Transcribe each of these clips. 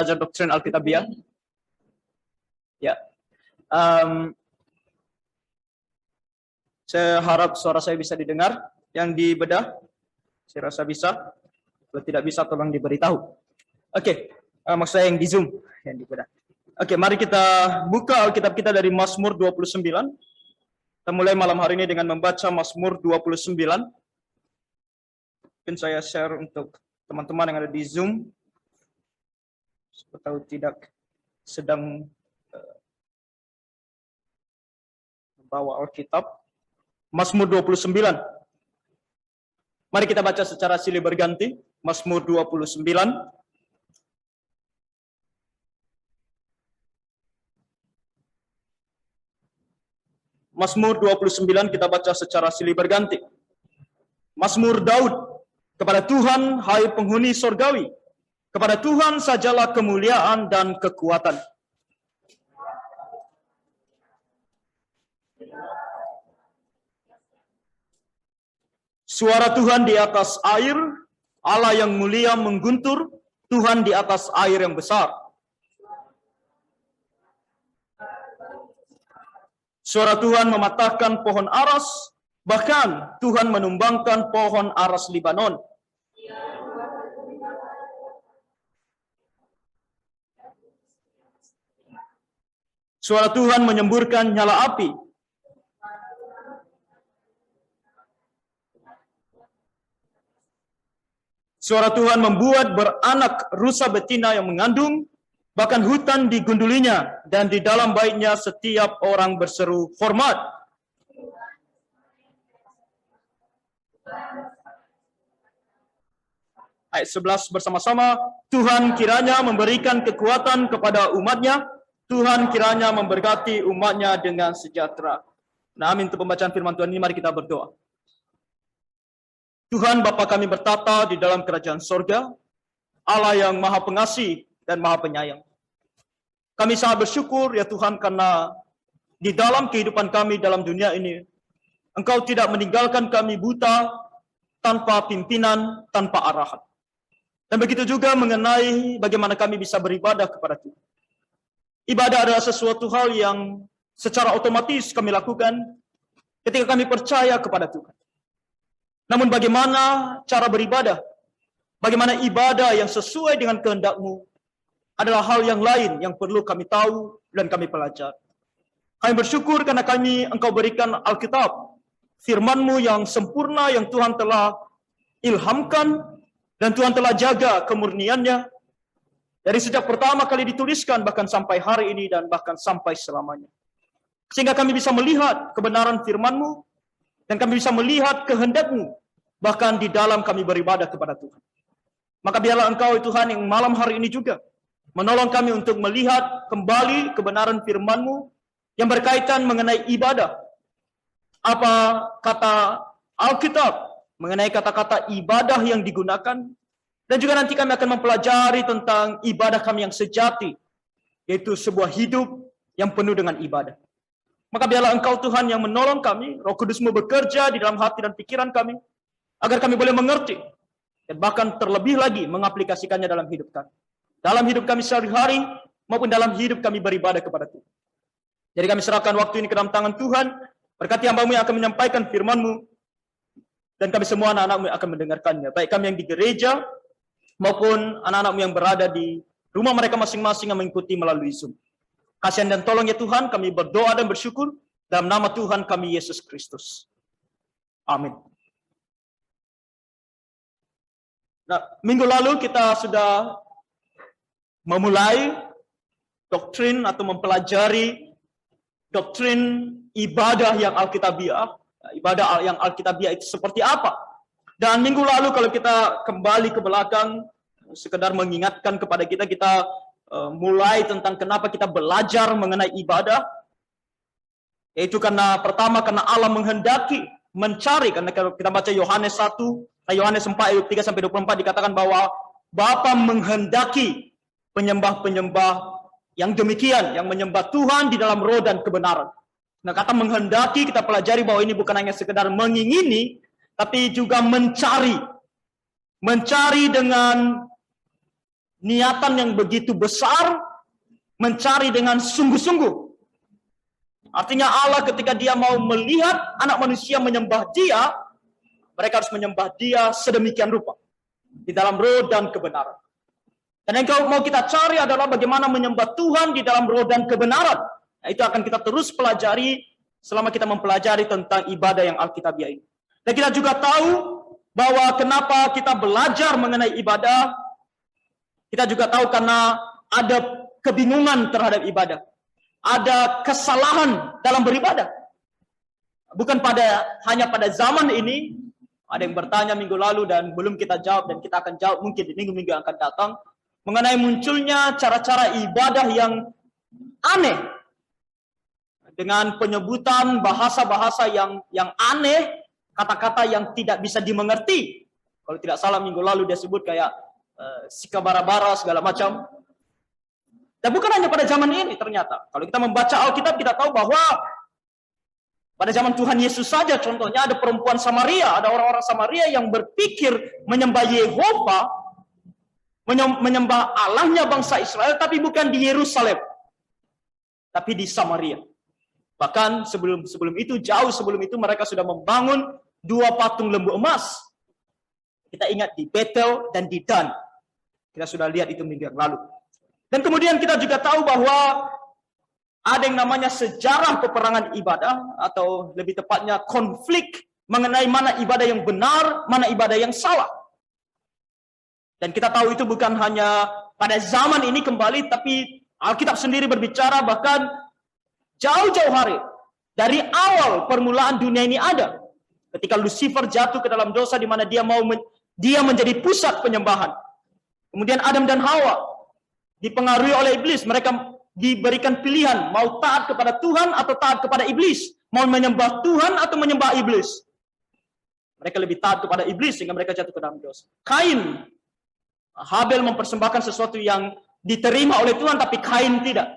belajar doktrin Alkitabiah. Ya, saya harap suara saya bisa didengar. Yang di bedah, saya rasa bisa. Kalau tidak bisa, tolong diberitahu. Oke, maksud saya yang di Zoom, yang di bedah. Oke, mari kita buka Alkitab kita dari Mazmur 29. Kita mulai malam hari ini dengan membaca Mazmur 29. Mungkin saya share untuk teman-teman yang ada di Zoom. Siapa tahu tidak sedang membawa Alkitab. Mazmur 29. Mari kita baca secara silih berganti. Mazmur 29. Mazmur 29 kita baca secara silih berganti. Mazmur Daud. Kepada Tuhan, hai penghuni sorgawi, kepada Tuhan sajalah kemuliaan dan kekuatan. Suara Tuhan di atas air, Allah yang mulia mengguntur, Tuhan di atas air yang besar. Suara Tuhan mematahkan pohon aras, bahkan Tuhan menumbangkan pohon aras Libanon. Suara Tuhan menyemburkan nyala api. Suara Tuhan membuat beranak rusa betina yang mengandung, bahkan hutan digundulinya, dan di dalam baitnya setiap orang berseru hormat. Ayat 11 bersama-sama, Tuhan kiranya memberikan kekuatan kepada umatnya, Tuhan kiranya memberkati umatnya dengan sejahtera. Nah, amin. Untuk pembacaan firman Tuhan ini, mari kita berdoa. Tuhan Bapa kami bertata di dalam kerajaan sorga, Allah yang maha pengasih dan maha penyayang. Kami sangat bersyukur ya Tuhan karena di dalam kehidupan kami dalam dunia ini, Engkau tidak meninggalkan kami buta, tanpa pimpinan, tanpa arahan. Dan begitu juga mengenai bagaimana kami bisa beribadah kepada Tuhan. Ibadah adalah sesuatu hal yang secara otomatis kami lakukan ketika kami percaya kepada Tuhan. Namun bagaimana cara beribadah, bagaimana ibadah yang sesuai dengan kehendak-Mu adalah hal yang lain yang perlu kami tahu dan kami pelajari. Kami bersyukur karena Engkau berikan Alkitab, firman-Mu yang sempurna yang Tuhan telah ilhamkan dan Tuhan telah jaga kemurniannya dari sejak pertama kali dituliskan bahkan sampai hari ini dan bahkan sampai selamanya. Sehingga kami bisa melihat kebenaran firman-Mu dan kami bisa melihat kehendak-Mu bahkan di dalam kami beribadah kepada Tuhan. Maka biarlah Engkau Tuhan yang malam hari ini juga menolong kami untuk melihat kembali kebenaran firman-Mu yang berkaitan mengenai ibadah. Apa kata Alkitab mengenai kata-kata ibadah yang digunakan, dan juga nanti kami akan mempelajari tentang ibadah kami yang sejati, yaitu sebuah hidup yang penuh dengan ibadah. Maka biarlah Engkau Tuhan yang menolong kami, Roh Kudus-Mu bekerja di dalam hati dan pikiran kami, agar kami boleh mengerti, dan bahkan terlebih lagi mengaplikasikannya dalam hidup kami. Dalam hidup kami sehari-hari, maupun dalam hidup kami beribadah kepada Tuhan. Jadi kami serahkan waktu ini ke dalam tangan Tuhan, berkati hamba-Mu yang akan menyampaikan firman-Mu, dan kami semua anak-anak-Mu yang akan mendengarkannya. Baik kami yang di gereja, maupun anak-anak-Mu yang berada di rumah mereka masing-masing yang mengikuti melalui Zoom. Kasihan dan tolong ya Tuhan, kami berdoa dan bersyukur, dalam nama Tuhan kami Yesus Kristus. Amin. Nah, minggu lalu kita sudah memulai doktrin atau mempelajari doktrin ibadah yang Alkitabiah. Ibadah yang Alkitabiah itu seperti apa? Dan minggu lalu kalau kita kembali ke belakang, sekedar mengingatkan kepada kita, mulai tentang kenapa kita belajar mengenai ibadah. Yaitu karena pertama, karena Allah menghendaki, mencari, karena kalau kita baca Yohanes 1, Yohanes 4 ayat 3-24 dikatakan bahwa Bapa menghendaki penyembah-penyembah yang demikian, yang menyembah Tuhan di dalam roh dan kebenaran. Nah, kata menghendaki kita pelajari bahwa ini bukan hanya sekedar mengingini, tapi juga mencari. Mencari dengan niatan yang begitu besar, mencari dengan sungguh-sungguh. Artinya Allah ketika dia mau melihat anak manusia menyembah dia, mereka harus menyembah dia sedemikian rupa. Di dalam roh dan kebenaran. Dan yang mau kita cari adalah bagaimana menyembah Tuhan di dalam roh dan kebenaran. Nah, itu akan kita terus pelajari selama kita mempelajari tentang ibadah yang Alkitabiah ini. Dan kita juga tahu bahwa kenapa kita belajar mengenai ibadah. Kita juga tahu karena ada kebingungan terhadap ibadah. Ada kesalahan dalam beribadah. Bukan hanya pada zaman ini. Ada yang bertanya minggu lalu dan belum kita jawab, dan kita akan jawab mungkin di minggu-minggu yang akan datang, mengenai munculnya cara-cara ibadah yang aneh, dengan penyebutan bahasa-bahasa yang aneh, kata-kata yang tidak bisa dimengerti. Kalau tidak salah minggu lalu dia sebut kayak sikabara-bara segala macam. Dan bukan hanya pada zaman ini ternyata. Kalau kita membaca Alkitab, kita tahu bahwa pada zaman Tuhan Yesus saja contohnya ada perempuan Samaria, ada orang-orang Samaria yang berpikir menyembah Yehova, menyembah Allahnya bangsa Israel, tapi bukan di Yerusalem, tapi di Samaria. Bahkan sebelum itu, jauh sebelum itu, mereka sudah membangun 2 patung lembu emas. Kita ingat di Betel dan di Dan. Kita sudah lihat itu minggu yang lalu. Dan kemudian kita juga tahu bahwa ada yang namanya sejarah peperangan ibadah, atau lebih tepatnya konflik mengenai mana ibadah yang benar, mana ibadah yang salah. Dan kita tahu itu bukan hanya pada zaman ini kembali, tapi Alkitab sendiri berbicara bahkan jauh-jauh hari. Dari awal permulaan dunia ini ada. Ketika Lucifer jatuh ke dalam dosa di mana dia menjadi pusat penyembahan. Kemudian Adam dan Hawa dipengaruhi oleh iblis, mereka diberikan pilihan mau taat kepada Tuhan atau taat kepada iblis, mau menyembah Tuhan atau menyembah iblis. Mereka lebih taat kepada iblis sehingga mereka jatuh ke dalam dosa. Habel mempersembahkan sesuatu yang diterima oleh Tuhan, tapi Kain tidak.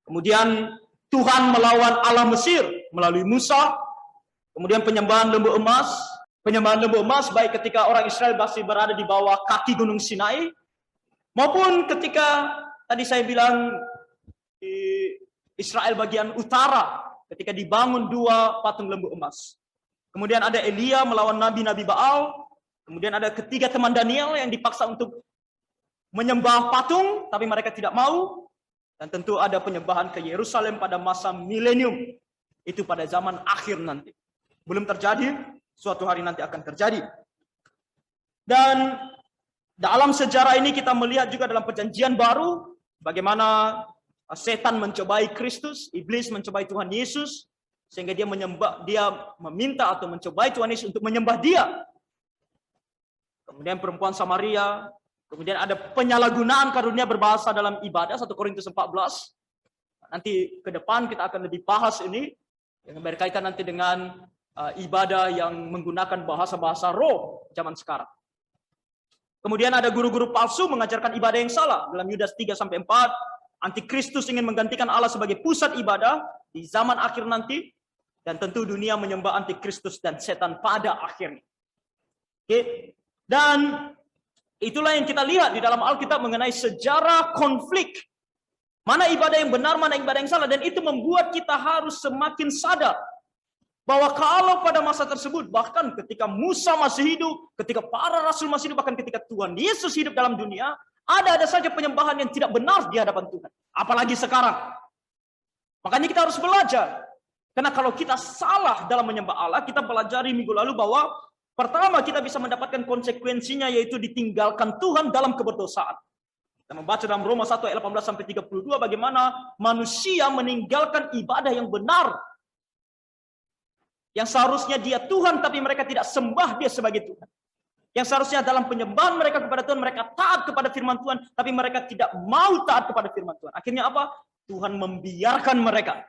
Kemudian Tuhan melawan Allah Mesir melalui Musa. Kemudian penyembahan lembu emas. Penyembahan lembu emas baik ketika orang Israel masih berada di bawah kaki gunung Sinai, maupun ketika tadi saya bilang di Israel bagian utara, ketika dibangun 2 patung lembu emas. Kemudian ada Elia melawan nabi-nabi Baal. Kemudian ada ketiga teman Daniel yang dipaksa untuk menyembah patung, tapi mereka tidak mau. Dan tentu ada penyembahan ke Yerusalem pada masa milenium. Itu pada zaman akhir nanti. Belum terjadi, suatu hari nanti akan terjadi. Dan dalam sejarah ini kita melihat juga dalam perjanjian baru, bagaimana setan mencobai Kristus, iblis mencobai Tuhan Yesus, sehingga dia meminta atau mencobai Tuhan Yesus untuk menyembah dia. Kemudian perempuan Samaria, kemudian ada penyalahgunaan karunia berbahasa dalam ibadah, 1 Korintus 14. Nanti ke depan kita akan lebih bahas ini, yang berkaitan nanti dengan ibadah yang menggunakan bahasa-bahasa roh zaman sekarang. Kemudian ada guru-guru palsu mengajarkan ibadah yang salah. Dalam Yudas 3-4, Antikristus ingin menggantikan Allah sebagai pusat ibadah di zaman akhir nanti. Dan tentu dunia menyembah Antikristus dan setan pada akhirnya. Oke. Dan itulah yang kita lihat di dalam Alkitab mengenai sejarah konflik. Mana ibadah yang benar, mana ibadah yang salah. Dan itu membuat kita harus semakin sadar bahwa kalau pada masa tersebut, bahkan ketika Musa masih hidup, ketika para rasul masih hidup, bahkan ketika Tuhan Yesus hidup dalam dunia, ada saja penyembahan yang tidak benar di hadapan Tuhan. Apalagi sekarang. Makanya kita harus belajar. Karena kalau kita salah dalam menyembah Allah, kita pelajari minggu lalu bahwa pertama kita bisa mendapatkan konsekuensinya, yaitu ditinggalkan Tuhan dalam keberdosaan. Kita membaca dalam Roma 1 ayat 18-32 bagaimana manusia meninggalkan ibadah yang benar. Yang seharusnya dia Tuhan, tapi mereka tidak sembah dia sebagai Tuhan. Yang seharusnya dalam penyembahan mereka kepada Tuhan, mereka taat kepada firman Tuhan, tapi mereka tidak mau taat kepada firman Tuhan. Akhirnya apa? Tuhan membiarkan mereka,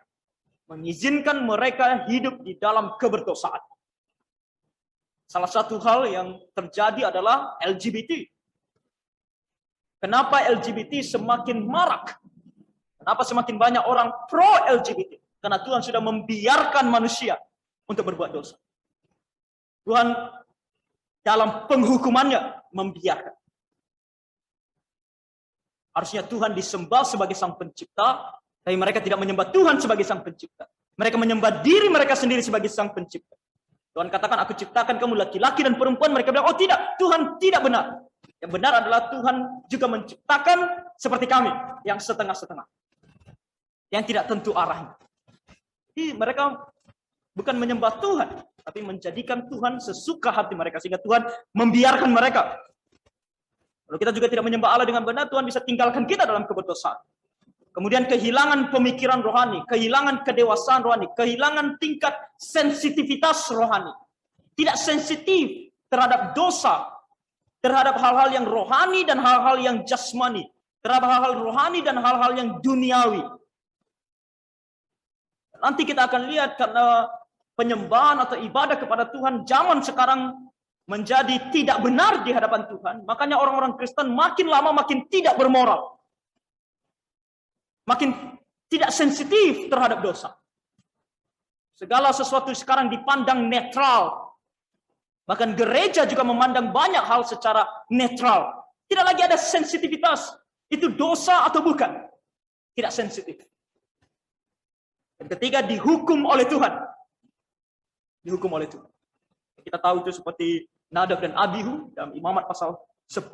mengizinkan mereka hidup di dalam keberdosaan. Salah satu hal yang terjadi adalah LGBT. Kenapa LGBT semakin marak? Kenapa semakin banyak orang pro LGBT? Karena Tuhan sudah membiarkan manusia untuk berbuat dosa. Tuhan dalam penghukumannya membiarkan. Harusnya Tuhan disembah sebagai Sang Pencipta, tapi mereka tidak menyembah Tuhan sebagai Sang Pencipta. Mereka menyembah diri mereka sendiri sebagai Sang Pencipta. Tuhan katakan, aku ciptakan kamu laki-laki dan perempuan. Mereka bilang, oh tidak, Tuhan tidak benar. Yang benar adalah Tuhan juga menciptakan seperti kami, yang setengah-setengah. Yang tidak tentu arahnya. Jadi mereka bukan menyembah Tuhan, tapi menjadikan Tuhan sesuka hati mereka. Sehingga Tuhan membiarkan mereka. Kalau kita juga tidak menyembah Allah dengan benar, Tuhan bisa tinggalkan kita dalam keberdosaan. Kemudian kehilangan pemikiran rohani, kehilangan kedewasaan rohani, kehilangan tingkat sensitivitas rohani. Tidak sensitif terhadap dosa, terhadap hal-hal yang rohani dan hal-hal yang jasmani, terhadap hal-hal rohani dan hal-hal yang duniawi. Nanti kita akan lihat karena penyembahan atau ibadah kepada Tuhan zaman sekarang menjadi tidak benar di hadapan Tuhan, makanya orang-orang Kristen makin lama makin tidak bermoral. Makin tidak sensitif terhadap dosa. Segala sesuatu sekarang dipandang netral. Bahkan gereja juga memandang banyak hal secara netral. Tidak lagi ada sensitivitas. Itu dosa atau bukan. Tidak sensitif. Dan ketiga, dihukum oleh Tuhan. Dihukum oleh Tuhan. Kita tahu itu seperti Nadab dan Abihu dalam Imamat pasal 10.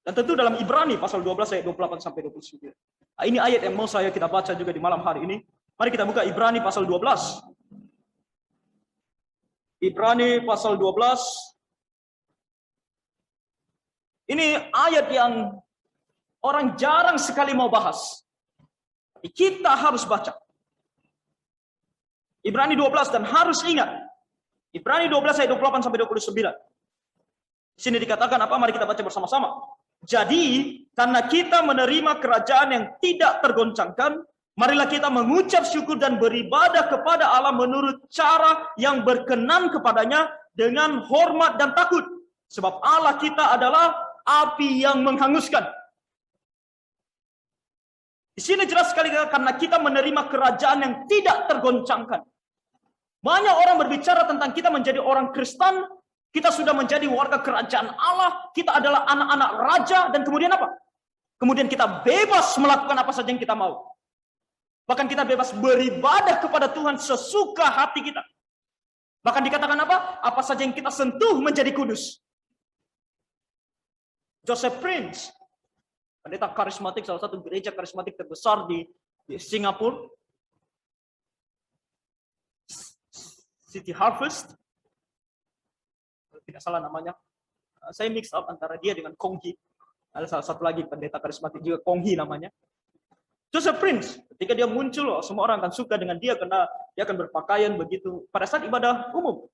Dan tentu dalam Ibrani pasal 12 ayat 28 sampai 29. Nah, ini ayat yang mau kita baca juga di malam hari ini. Mari kita buka Ibrani pasal 12. Ibrani pasal 12. Ini ayat yang orang jarang sekali mau bahas. Tapi kita harus baca. Ibrani 12 dan harus ingat. Ibrani 12 ayat 28 sampai 29. Di sini dikatakan apa? Mari kita baca bersama-sama. Jadi, karena kita menerima kerajaan yang tidak tergoncangkan, marilah kita mengucap syukur dan beribadah kepada Allah menurut cara yang berkenan kepadanya dengan hormat dan takut. Sebab Allah kita adalah api yang menghanguskan. Di sini jelas sekali karena kita menerima kerajaan yang tidak tergoncangkan. Banyak orang berbicara tentang kita menjadi orang Kristen, kita sudah menjadi warga kerajaan Allah, kita adalah anak-anak raja, dan kemudian apa? Kemudian kita bebas melakukan apa saja yang kita mau. Bahkan kita bebas beribadah kepada Tuhan sesuka hati kita. Bahkan dikatakan apa? Apa saja yang kita sentuh menjadi kudus. Joseph Prince, pendeta karismatik, salah satu gereja karismatik terbesar di Singapura, City Harvest, tidak salah namanya. Saya mix up antara dia dengan Kong Hee. Ada salah satu lagi pendeta karismatik juga, Kong Hee namanya. Joseph Prince, ketika dia muncul, semua orang akan suka dengan dia karena dia akan berpakaian begitu pada saat ibadah umum.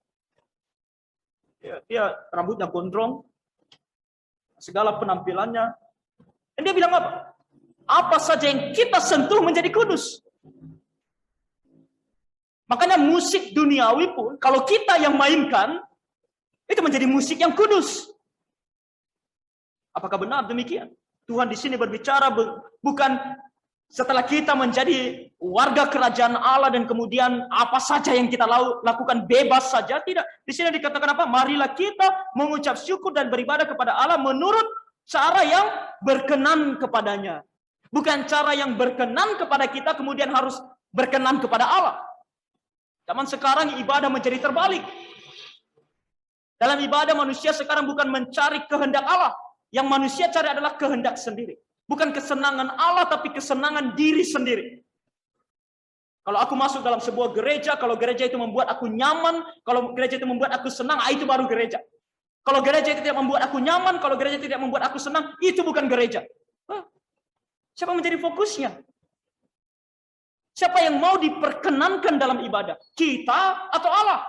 Dia rambutnya gondrong, segala penampilannya. Dan dia bilang apa? Apa saja yang kita sentuh menjadi kudus. Makanya musik duniawi pun, kalau kita yang mainkan, itu menjadi musik yang kudus. Apakah benar demikian? Tuhan di sini berbicara bukan setelah kita menjadi warga kerajaan Allah dan kemudian apa saja yang kita lakukan bebas saja. Tidak. Di sini dikatakan apa? Marilah kita mengucap syukur dan beribadah kepada Allah menurut cara yang berkenan kepadanya. Bukan cara yang berkenan kepada kita kemudian harus berkenan kepada Allah. Zaman sekarang ibadah menjadi terbalik. Dalam ibadah manusia sekarang bukan mencari kehendak Allah. Yang manusia cari adalah kehendak sendiri. Bukan kesenangan Allah, tapi kesenangan diri sendiri. Kalau aku masuk dalam sebuah gereja, kalau gereja itu membuat aku nyaman, kalau gereja itu membuat aku senang, itu baru gereja. Kalau gereja itu tidak membuat aku nyaman, kalau gereja tidak membuat aku senang, itu bukan gereja. Siapa menjadi fokusnya? Siapa yang mau diperkenankan dalam ibadah? Kita atau Allah?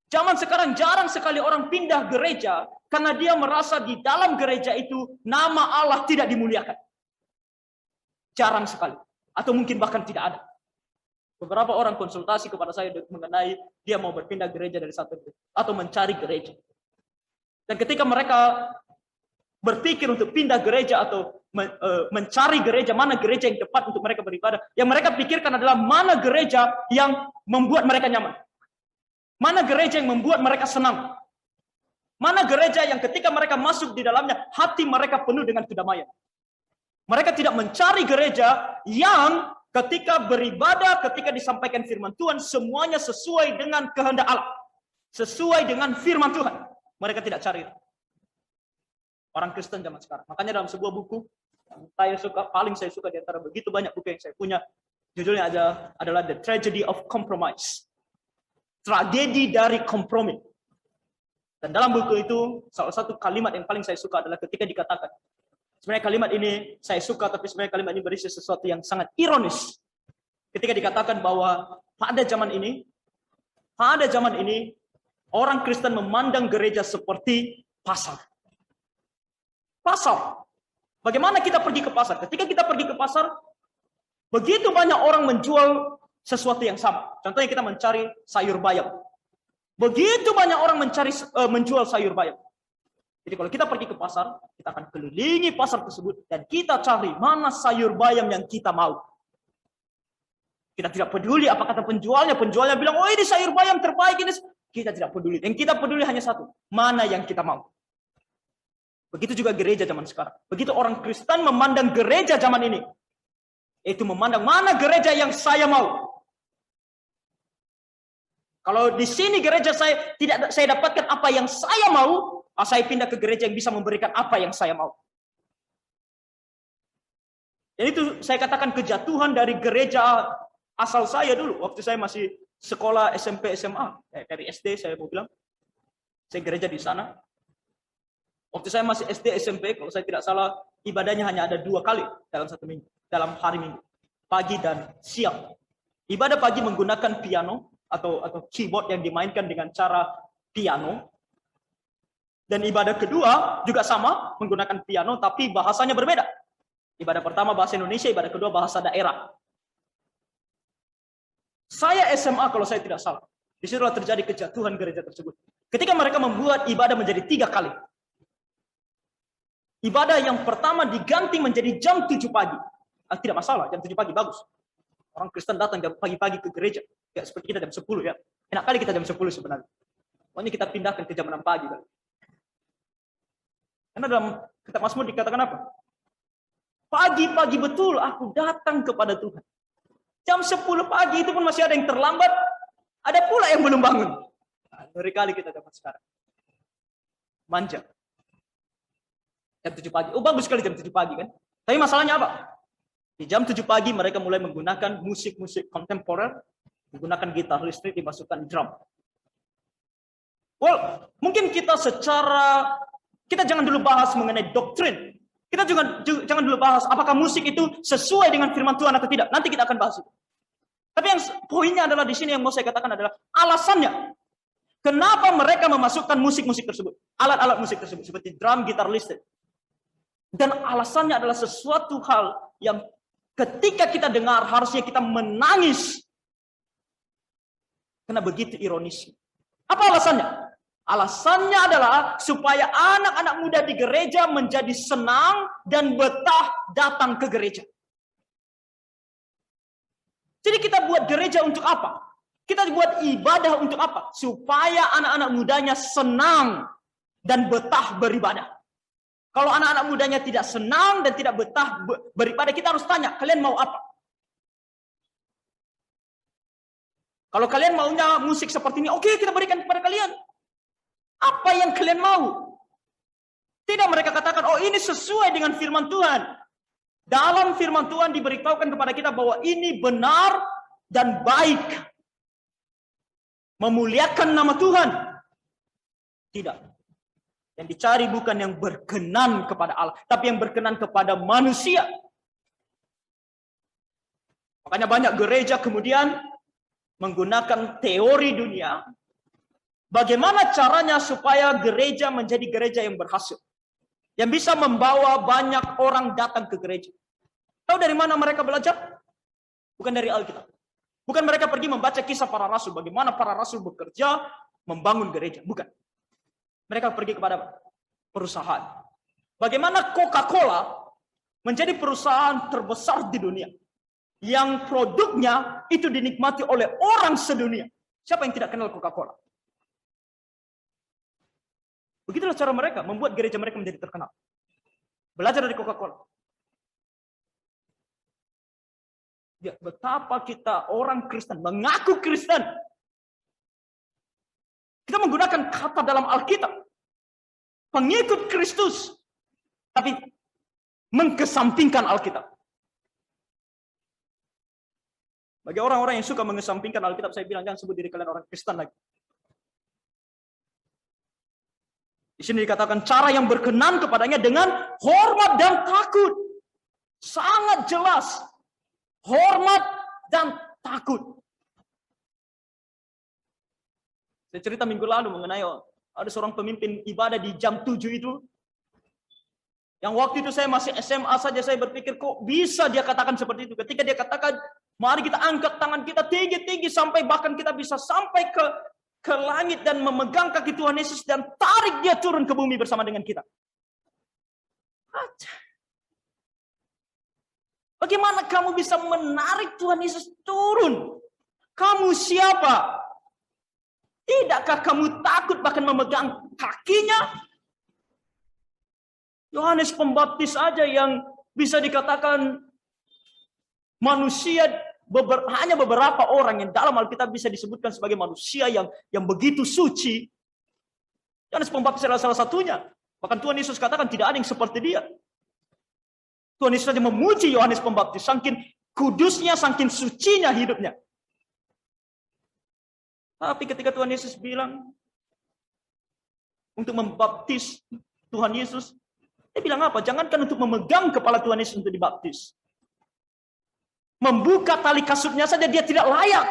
Zaman sekarang jarang sekali orang pindah gereja karena dia merasa di dalam gereja itu nama Allah tidak dimuliakan. Jarang sekali. Atau mungkin bahkan tidak ada. Beberapa orang konsultasi kepada saya mengenai dia mau berpindah gereja dari satu gereja. Atau mencari gereja. Dan ketika mereka berpikir untuk pindah gereja atau mencari gereja, mana gereja yang tepat untuk mereka beribadah, yang mereka pikirkan adalah mana gereja yang membuat mereka nyaman. Mana gereja yang membuat mereka senang. Mana gereja yang ketika mereka masuk di dalamnya, hati mereka penuh dengan kedamaian. Mereka tidak mencari gereja yang ketika beribadah, ketika disampaikan firman Tuhan, semuanya sesuai dengan kehendak Allah. Sesuai dengan firman Tuhan. Mereka tidak cari. Orang Kristen zaman sekarang. Makanya dalam sebuah buku, paling saya suka di antara begitu banyak buku yang saya punya, judulnya adalah The Tragedy of Compromise. Tragedi dari kompromi. Dan dalam buku itu, salah satu kalimat yang paling saya suka adalah ketika dikatakan, sebenarnya kalimat ini saya suka, tapi sebenarnya kalimat ini berisi sesuatu yang sangat ironis. Ketika dikatakan bahwa pada zaman ini, orang Kristen memandang gereja seperti pasar. Pasar. Bagaimana kita pergi ke pasar? Ketika kita pergi ke pasar, begitu banyak orang menjual sesuatu yang sama. Contohnya kita mencari sayur bayam. Begitu banyak orang menjual sayur bayam. Jadi kalau kita pergi ke pasar, kita akan kelilingi pasar tersebut dan kita cari mana sayur bayam yang kita mau. Kita tidak peduli apa kata penjualnya. Penjualnya bilang, oh ini sayur bayam terbaik ini. Kita tidak peduli. Yang kita peduli hanya satu, mana yang kita mau. Begitu juga gereja zaman sekarang. Begitu orang Kristen memandang gereja zaman ini, itu memandang mana gereja yang saya mau. Kalau di sini gereja saya dapatkan apa yang saya mau, saya pindah ke gereja yang bisa memberikan apa yang saya mau. Dan itu saya katakan kejatuhan dari gereja asal saya dulu. Waktu saya masih sekolah SMP, SMA. Dari SD saya mau bilang. Saya gereja di sana. Waktu saya masih SD, SMP, kalau saya tidak salah, ibadahnya hanya ada 2 kali dalam 1 minggu. Dalam hari minggu. Pagi dan siang. Ibadah pagi menggunakan piano atau keyboard yang dimainkan dengan cara piano. Dan ibadah kedua juga sama, menggunakan piano, tapi bahasanya berbeda. Ibadah pertama bahasa Indonesia, ibadah kedua bahasa daerah. Saya SMA kalau saya tidak salah. Disitulah terjadi kejatuhan gereja tersebut. Ketika mereka membuat ibadah menjadi 3 kali. Ibadah yang pertama diganti menjadi jam 7 pagi. Tidak masalah, jam 7 pagi bagus. Orang Kristen datang pagi-pagi ke gereja. Ya, seperti kita jam 10 ya. Enak kali kita jam 10 sebenarnya. Pokoknya kita pindahkan ke jam 6 pagi. Kan? Karena dalam kitab Mazmur dikatakan apa? Pagi-pagi betul aku datang kepada Tuhan. Jam 10 pagi itu pun masih ada yang terlambat. Ada pula yang belum bangun. Ngeri kali kita dapat sekarang. Manja. Jam 7 pagi. Oh bagus sekali jam 7 pagi kan. Tapi masalahnya apa? Di jam 7 pagi mereka mulai menggunakan musik-musik kontemporer. Menggunakan gitar listrik, dimasukkan drum. Well, mungkin kita jangan dulu bahas mengenai doktrin. Kita juga jangan dulu bahas apakah musik itu sesuai dengan firman Tuhan atau tidak. Nanti kita akan bahas itu. Tapi yang poinnya adalah di sini yang mau saya katakan adalah alasannya. Kenapa mereka memasukkan musik-musik tersebut? Alat-alat musik tersebut seperti drum, gitar listrik. Dan alasannya adalah sesuatu hal yang ketika kita dengar harusnya kita menangis. Karena begitu ironisnya. Apa alasannya? Alasannya adalah supaya anak-anak muda di gereja menjadi senang dan betah datang ke gereja. Jadi kita buat gereja untuk apa? Kita buat ibadah untuk apa? Supaya anak-anak mudanya senang dan betah beribadah. Kalau anak-anak mudanya tidak senang dan tidak betah beribadah, kita harus tanya, kalian mau apa? Kalau kalian maunya musik seperti ini, oke, kita berikan kepada kalian. Apa yang kalian mau? Tidak mereka katakan, oh ini sesuai dengan firman Tuhan. Dalam firman Tuhan diberitahukan kepada kita bahwa ini benar dan baik. Memuliakan nama Tuhan. Tidak. Yang dicari bukan yang berkenan kepada Allah, tapi yang berkenan kepada manusia. Makanya banyak gereja kemudian menggunakan teori dunia. Bagaimana caranya supaya gereja menjadi gereja yang berhasil? Yang bisa membawa banyak orang datang ke gereja. Tahu dari mana mereka belajar? Bukan dari Alkitab. Bukan mereka pergi membaca kisah para rasul. Bagaimana para rasul bekerja membangun gereja. Bukan. Mereka pergi kepada perusahaan. Bagaimana Coca-Cola menjadi perusahaan terbesar di dunia. Yang produknya itu dinikmati oleh orang sedunia. Siapa yang tidak kenal Coca-Cola? Begitulah cara mereka membuat gereja mereka menjadi terkenal. Belajar dari Coca-Cola. betapa kita orang Kristen, mengaku Kristen. Kita menggunakan kata dalam Alkitab. Pengikut Kristus. Tapi mengkesampingkan Alkitab. Bagi orang-orang yang suka mengesampingkan Alkitab, saya bilang jangan sebut diri kalian orang Kristen lagi. Di sini dikatakan cara yang berkenan kepadanya dengan hormat dan takut. Sangat jelas. Hormat dan takut. Saya cerita minggu lalu mengenai ada seorang pemimpin ibadah di jam 7 itu. Yang waktu itu saya masih SMA saja, saya berpikir kok bisa dia katakan seperti itu. Ketika dia katakan, mari kita angkat tangan kita tinggi-tinggi sampai bahkan kita bisa sampai ke langit dan memegang kaki Tuhan Yesus dan tarik dia turun ke bumi bersama dengan kita. Bagaimana kamu bisa menarik Tuhan Yesus turun? Kamu siapa? Tidakkah kamu takut bahkan memegang kakinya? Yohanes Pembaptis aja yang bisa dikatakan manusia, hanya beberapa orang yang dalam Alkitab bisa disebutkan sebagai manusia yang begitu suci. Yohanes Pembaptis adalah salah satunya. Bahkan Tuhan Yesus katakan tidak ada yang seperti dia. Tuhan Yesus saja memuji Yohanes Pembaptis, saking kudusnya, saking sucinya hidupnya. Tapi ketika Tuhan Yesus bilang untuk membaptis Tuhan Yesus, dia bilang apa? Jangankan untuk memegang kepala Tuhan Yesus untuk dibaptis. Membuka tali kasutnya saja dia tidak layak.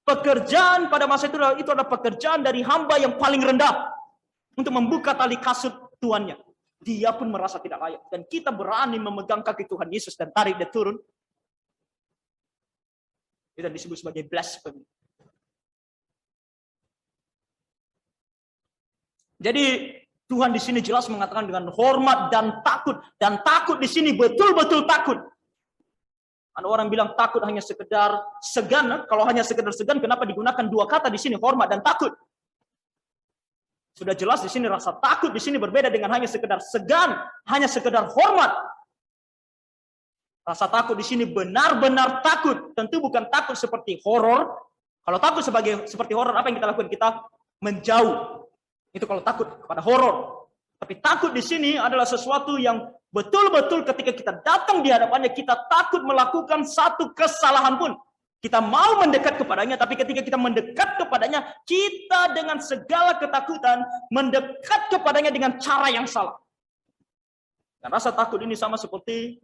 Pekerjaan pada masa itu adalah pekerjaan dari hamba yang paling rendah. Untuk membuka tali kasut tuannya. Dia pun merasa tidak layak. Dan kita berani memegang kaki Tuhan Yesus dan tarik dia turun. Itu disebut sebagai blasphemy. Jadi Tuhan di sini jelas mengatakan dengan hormat dan takut. Dan takut di sini betul-betul takut. Ada orang bilang takut hanya sekedar segan. Kalau hanya sekedar segan, kenapa digunakan dua kata di sini, hormat dan takut? Sudah jelas di sini rasa takut di sini berbeda dengan hanya sekedar segan, hanya sekedar hormat. Rasa takut di sini benar-benar takut. Tentu bukan takut seperti horor. Kalau takut seperti horor, apa yang kita lakukan? Kita menjauh. Itu kalau takut kepada horor. Tapi takut di sini adalah sesuatu yang betul-betul ketika kita datang di hadapannya, kita takut melakukan satu kesalahan pun. Kita mau mendekat kepadanya, tapi ketika kita mendekat kepadanya, kita dengan segala ketakutan mendekat kepadanya dengan cara yang salah. Dan rasa takut ini sama seperti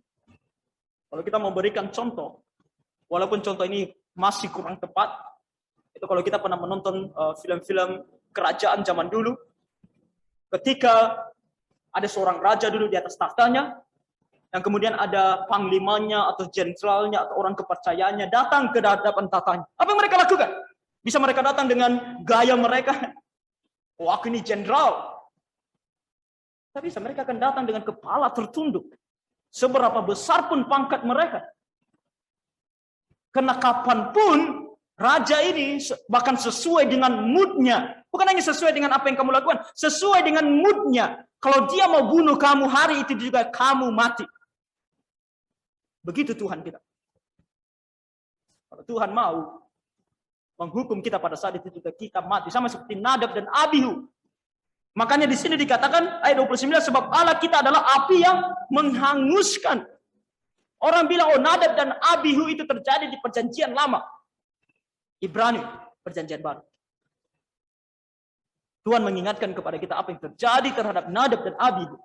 kalau kita memberikan contoh, walaupun contoh ini masih kurang tepat, itu kalau kita pernah menonton film-film kerajaan zaman dulu, ketika ada seorang raja dulu di atas tahtanya, yang kemudian ada panglimanya atau jenderalnya atau orang kepercayaannya datang ke hadapan tahtanya. Apa yang mereka lakukan? Bisa mereka datang dengan gaya mereka, oh aku ini jenderal. Tapi bisa mereka akan datang dengan kepala tertunduk. Seberapa besar pun pangkat mereka. Karena kapanpun raja ini bahkan sesuai dengan moodnya. Bukan hanya sesuai dengan apa yang kamu lakukan. Sesuai dengan moodnya. Kalau dia mau bunuh kamu hari itu juga kamu mati. Begitu Tuhan kita. Kalau Tuhan mau menghukum kita pada saat itu juga kita mati. Sama seperti Nadab dan Abihu. Makanya di sini dikatakan ayat 29 sebab Allah kita adalah api yang menghanguskan. Orang bilang oh Nadab dan Abihu itu terjadi di perjanjian lama. Ibrani, perjanjian baru. Tuhan mengingatkan kepada kita apa yang terjadi terhadap Nadab dan Abihu.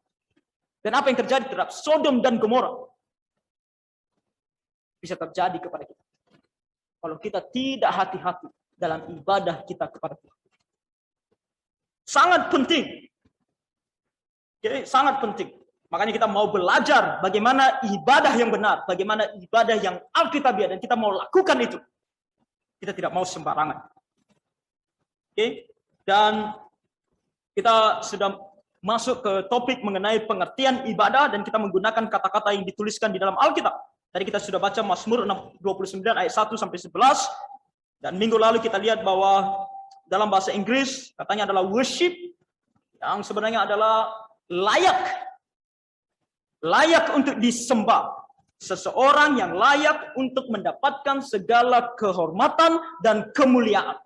Dan apa yang terjadi terhadap Sodom dan Gomora. Bisa terjadi kepada kita. Kalau kita tidak hati-hati dalam ibadah kita kepada Tuhan. Sangat penting. Jadi sangat penting. Makanya kita mau belajar bagaimana ibadah yang benar. Bagaimana ibadah yang alkitabiah. Dan kita mau lakukan itu. Kita tidak mau sembarangan. Oke? Dan kita sudah masuk ke topik mengenai pengertian ibadah dan kita menggunakan kata-kata yang dituliskan di dalam Alkitab. Tadi kita sudah baca Mazmur 29 ayat 1 sampai 11 dan minggu lalu kita lihat bahwa dalam bahasa Inggris katanya adalah worship yang sebenarnya adalah layak untuk disembah. Seseorang yang layak untuk mendapatkan segala kehormatan dan kemuliaan.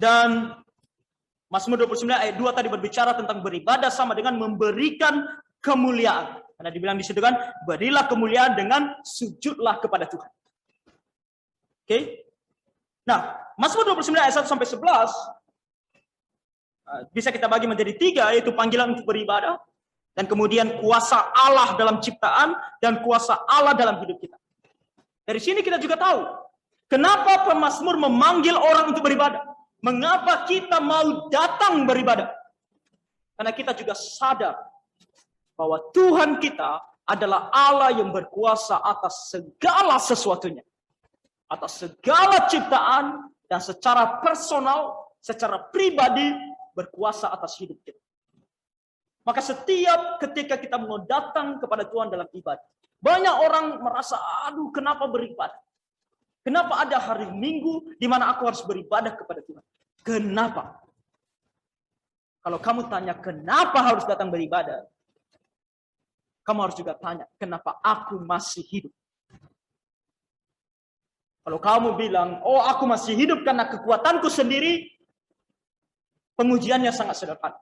Dan Mazmur 29 ayat 2 tadi berbicara tentang beribadah sama dengan memberikan kemuliaan. Karena dibilang di situ kan, berilah kemuliaan dengan sujudlah kepada Tuhan. Oke? Nah, Mazmur 29 ayat 1 sampai 11 bisa kita bagi menjadi 3, yaitu panggilan untuk beribadah, dan kemudian kuasa Allah dalam ciptaan, dan kuasa Allah dalam hidup kita. Dari sini kita juga tahu, kenapa pemazmur memanggil orang untuk beribadah. Mengapa kita mau datang beribadah? Karena kita juga sadar bahwa Tuhan kita adalah Allah yang berkuasa atas segala sesuatunya. Atas segala ciptaan, dan secara personal, secara pribadi, berkuasa atas hidup kita. Maka setiap ketika kita mau datang kepada Tuhan dalam ibadah, banyak orang merasa, aduh kenapa beribadah? Kenapa ada hari Minggu di mana aku harus beribadah kepada Tuhan? Kenapa? Kalau kamu tanya kenapa harus datang beribadah, kamu harus juga tanya, kenapa aku masih hidup? Kalau kamu bilang, oh aku masih hidup karena kekuatanku sendiri, pengujiannya sangat sederhana.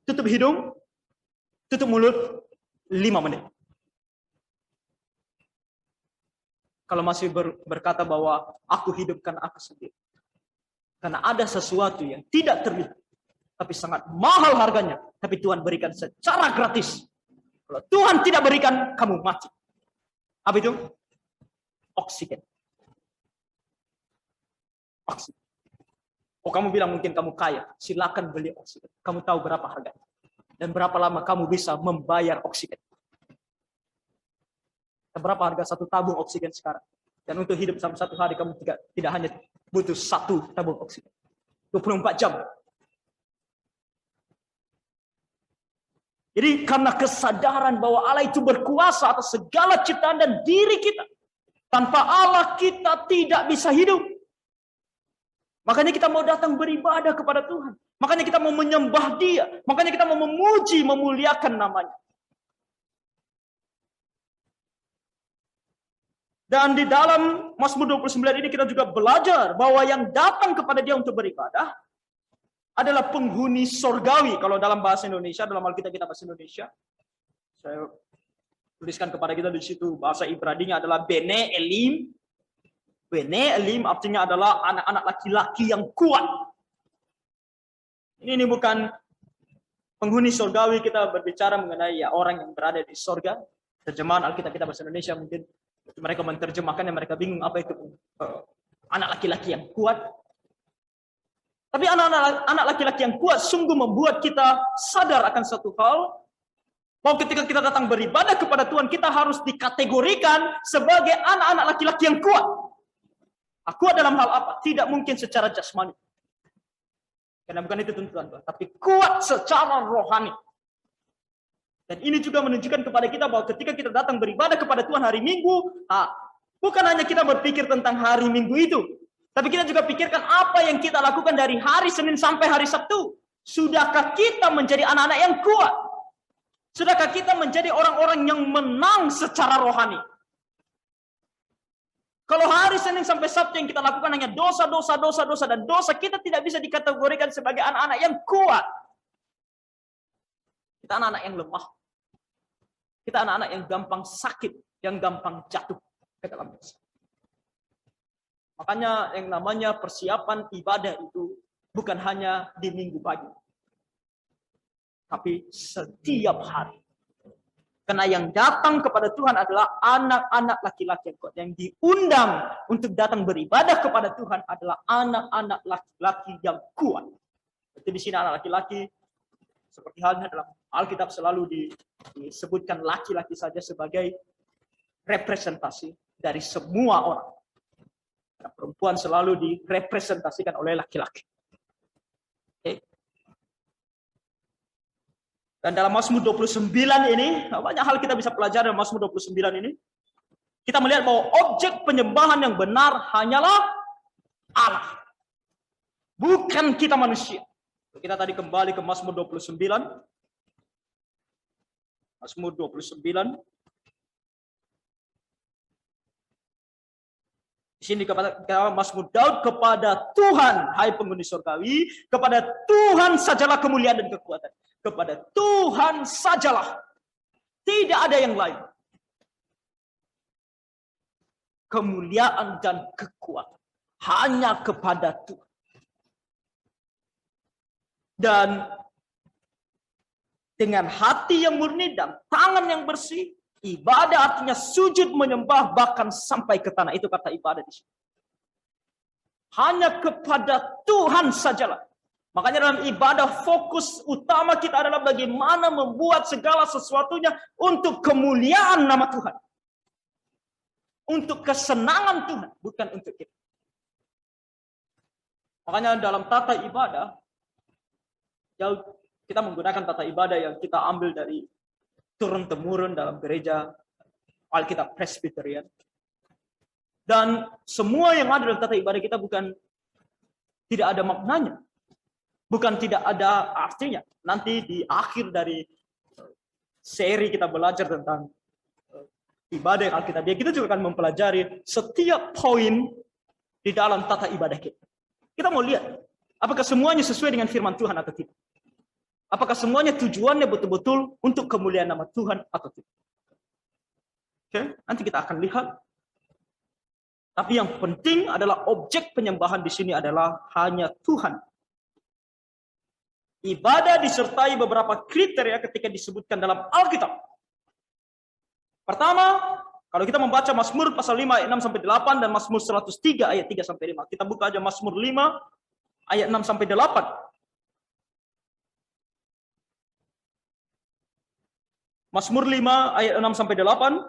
Tutup hidung, tutup mulut, 5 menit. Kalau masih berkata bahwa aku hidupkan aku sendiri. Karena ada sesuatu yang tidak terlihat, tapi sangat mahal harganya, tapi Tuhan berikan secara gratis. Kalau Tuhan tidak berikan, kamu mati. Apa itu? Oksigen. Oksigen. Oh, kamu bilang mungkin kamu kaya, silakan beli oksigen. Kamu tahu berapa harganya dan berapa lama kamu bisa membayar oksigen. Berapa harga satu tabung oksigen sekarang? Dan untuk hidup selama 1 hari kamu tidak hanya butuh 1 tabung oksigen, 24 jam. Jadi karena kesadaran bahwa Allah itu berkuasa atas segala ciptaan dan diri kita, tanpa Allah kita tidak bisa hidup. Makanya kita mau datang beribadah kepada Tuhan. Makanya kita mau menyembah Dia. Makanya kita mau memuji, memuliakan namanya. Dan di dalam Mazmur 29 ini kita juga belajar bahwa yang datang kepada Dia untuk beribadah adalah penghuni sorgawi. Kalau dalam bahasa Indonesia, dalam Alkitab kita bahasa Indonesia, saya tuliskan kepada kita di situ, bahasa Ibraninya adalah Bene Elim. Bene Elim artinya adalah anak-anak laki-laki yang kuat. Ini bukan penghuni sorgawi, kita berbicara mengenai ya orang yang berada di sorga. Terjemahan Alkitab kita bahasa Indonesia mungkin mereka menerjemahkannya, mereka bingung apa itu anak laki-laki yang kuat. Tapi anak laki-laki yang kuat sungguh membuat kita sadar akan satu hal, bahwa ketika kita datang beribadah kepada Tuhan, kita harus dikategorikan sebagai anak-anak laki-laki yang kuat. Kuat dalam hal apa? Tidak mungkin secara jasmani. Karena bukan itu tuntutan Tuhan. Tapi kuat secara rohani. Dan ini juga menunjukkan kepada kita bahwa ketika kita datang beribadah kepada Tuhan hari Minggu, bukan hanya kita berpikir tentang hari Minggu itu. Tapi kita juga pikirkan apa yang kita lakukan dari hari Senin sampai hari Sabtu. Sudahkah kita menjadi anak-anak yang kuat? Sudahkah kita menjadi orang-orang yang menang secara rohani? Kalau hari Senin sampai Sabtu yang kita lakukan hanya dosa, dan dosa, kita tidak bisa dikategorikan sebagai anak-anak yang kuat. Kita anak-anak yang lemah. Kita anak-anak yang gampang sakit, yang gampang jatuh ke dalam dosa. Makanya yang namanya persiapan ibadah itu bukan hanya di Minggu pagi, tapi setiap hari. Karena yang datang kepada Tuhan adalah anak-anak laki-laki yang kuat. Yang diundang untuk datang beribadah kepada Tuhan adalah anak-anak laki-laki yang kuat. Jadi di sini anak laki-laki, seperti halnya dalam Alkitab selalu disebutkan laki-laki saja sebagai representasi dari semua orang. Karena perempuan selalu direpresentasikan oleh laki-laki. Okay. Dan dalam Mazmur 29 ini, banyak hal kita bisa pelajari dalam Mazmur 29 ini. Kita melihat bahwa objek penyembahan yang benar hanyalah Allah. Bukan kita manusia. Kita tadi kembali ke Mazmur 29. Mazmur 29. Di sini kepada Mazmur Daud, kepada Tuhan, hai penghuni surgawi, kepada Tuhan sajalah kemuliaan dan kekuatan. Kepada Tuhan sajalah. Tidak ada yang lain. Kemuliaan dan kekuatan hanya kepada Tuhan. Dan dengan hati yang murni dan tangan yang bersih, ibadah artinya sujud menyembah bahkan sampai ke tanah. Itu kata ibadah di sini. Hanya kepada Tuhan sajalah. Makanya dalam ibadah fokus utama kita adalah bagaimana membuat segala sesuatunya untuk kemuliaan nama Tuhan. Untuk kesenangan Tuhan, bukan untuk kita. Makanya dalam tata ibadah, kita menggunakan tata ibadah yang kita ambil dari turun-temurun dalam gereja Alkitab Presbyterian. Dan semua yang ada dalam tata ibadah kita bukan tidak ada maknanya. Bukan tidak ada artinya. Nanti di akhir dari seri kita belajar tentang ibadah yang Alkitabiah, kita juga akan mempelajari setiap poin di dalam tata ibadah kita. Kita mau lihat apakah semuanya sesuai dengan firman Tuhan atau tidak. Apakah semuanya tujuannya betul-betul untuk kemuliaan nama Tuhan atau tidak. Oke, nanti kita akan lihat. Tapi yang penting adalah objek penyembahan di sini adalah hanya Tuhan. Ibadah disertai beberapa kriteria ketika disebutkan dalam Alkitab. Pertama, kalau kita membaca Mazmur pasal 5 ayat 6 sampai 8 dan Mazmur 103 ayat 3 sampai 5. Kita buka aja Mazmur 5 ayat 6 sampai 8. Mazmur 5 ayat 6 sampai 8.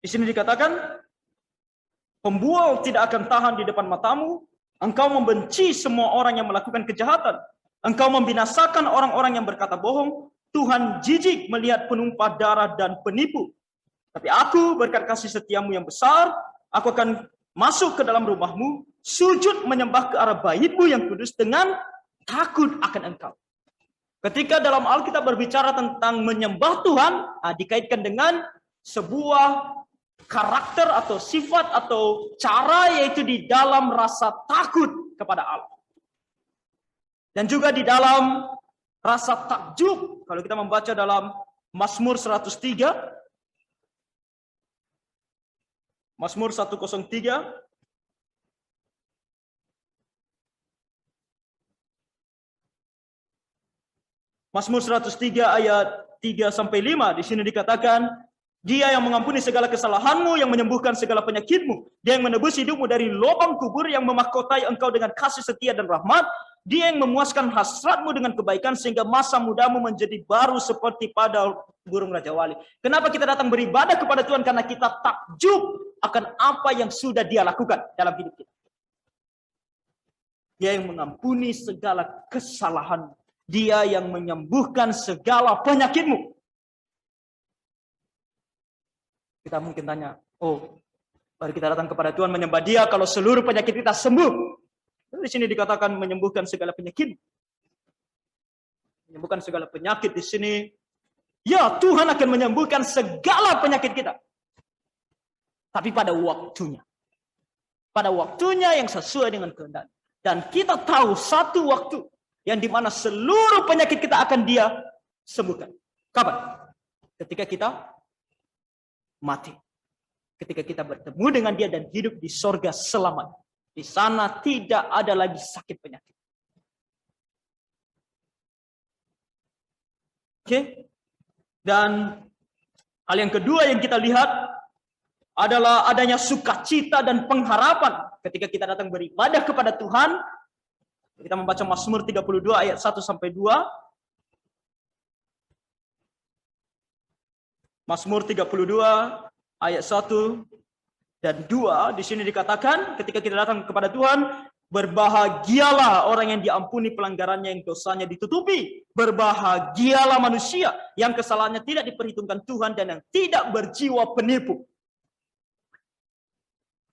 Di sini dikatakan, pembual tidak akan tahan di depan matamu, engkau membenci semua orang yang melakukan kejahatan, engkau membinasakan orang-orang yang berkata bohong, Tuhan jijik melihat penumpah darah dan penipu. Tapi aku berkat kasih setiamu yang besar, aku akan masuk ke dalam rumahmu, sujud menyembah ke arah baitmu yang kudus dengan takut akan engkau. Ketika dalam Alkitab berbicara tentang menyembah Tuhan, dikaitkan dengan sebuah karakter atau sifat atau cara, yaitu di dalam rasa takut kepada Allah. Dan juga di dalam rasa takjub. Kalau kita membaca dalam Mazmur 103, Mazmur 103, Mazmur 103 ayat 3 sampai 5, di sini dikatakan, Dia yang mengampuni segala kesalahanmu, yang menyembuhkan segala penyakitmu. Dia yang menebus hidupmu dari lubang kubur, yang memahkotai engkau dengan kasih setia dan rahmat. Dia yang memuaskan hasratmu dengan kebaikan, sehingga masa mudamu menjadi baru seperti pada burung Raja Wali. Kenapa kita datang beribadah kepada Tuhan? Karena kita takjub akan apa yang sudah Dia lakukan dalam hidup kita. Dia yang mengampuni segala kesalahan. Dia yang menyembuhkan segala penyakitmu. Kita mungkin tanya, mari kita datang kepada Tuhan menyembah Dia kalau seluruh penyakit kita sembuh. Di sini dikatakan menyembuhkan segala penyakit. Menyembuhkan segala penyakit di sini. Ya, Tuhan akan menyembuhkan segala penyakit kita. Tapi pada waktunya. Pada waktunya yang sesuai dengan kehendak. Dan kita tahu satu waktu yang dimana seluruh penyakit kita akan Dia sembuhkan. Kapan? Ketika kita mati. Ketika kita bertemu dengan Dia dan hidup di sorga selamanya. Di sana tidak ada lagi sakit penyakit. Oke? Dan hal yang kedua yang kita lihat adalah adanya sukacita dan pengharapan ketika kita datang beribadah kepada Tuhan. Kita membaca Mazmur 32 ayat 1 sampai 2. Mazmur 32 ayat 1 dan 2, di sini dikatakan ketika kita datang kepada Tuhan, berbahagialah orang yang diampuni pelanggarannya, yang dosanya ditutupi. Berbahagialah manusia yang kesalahannya tidak diperhitungkan Tuhan dan yang tidak berjiwa penipu.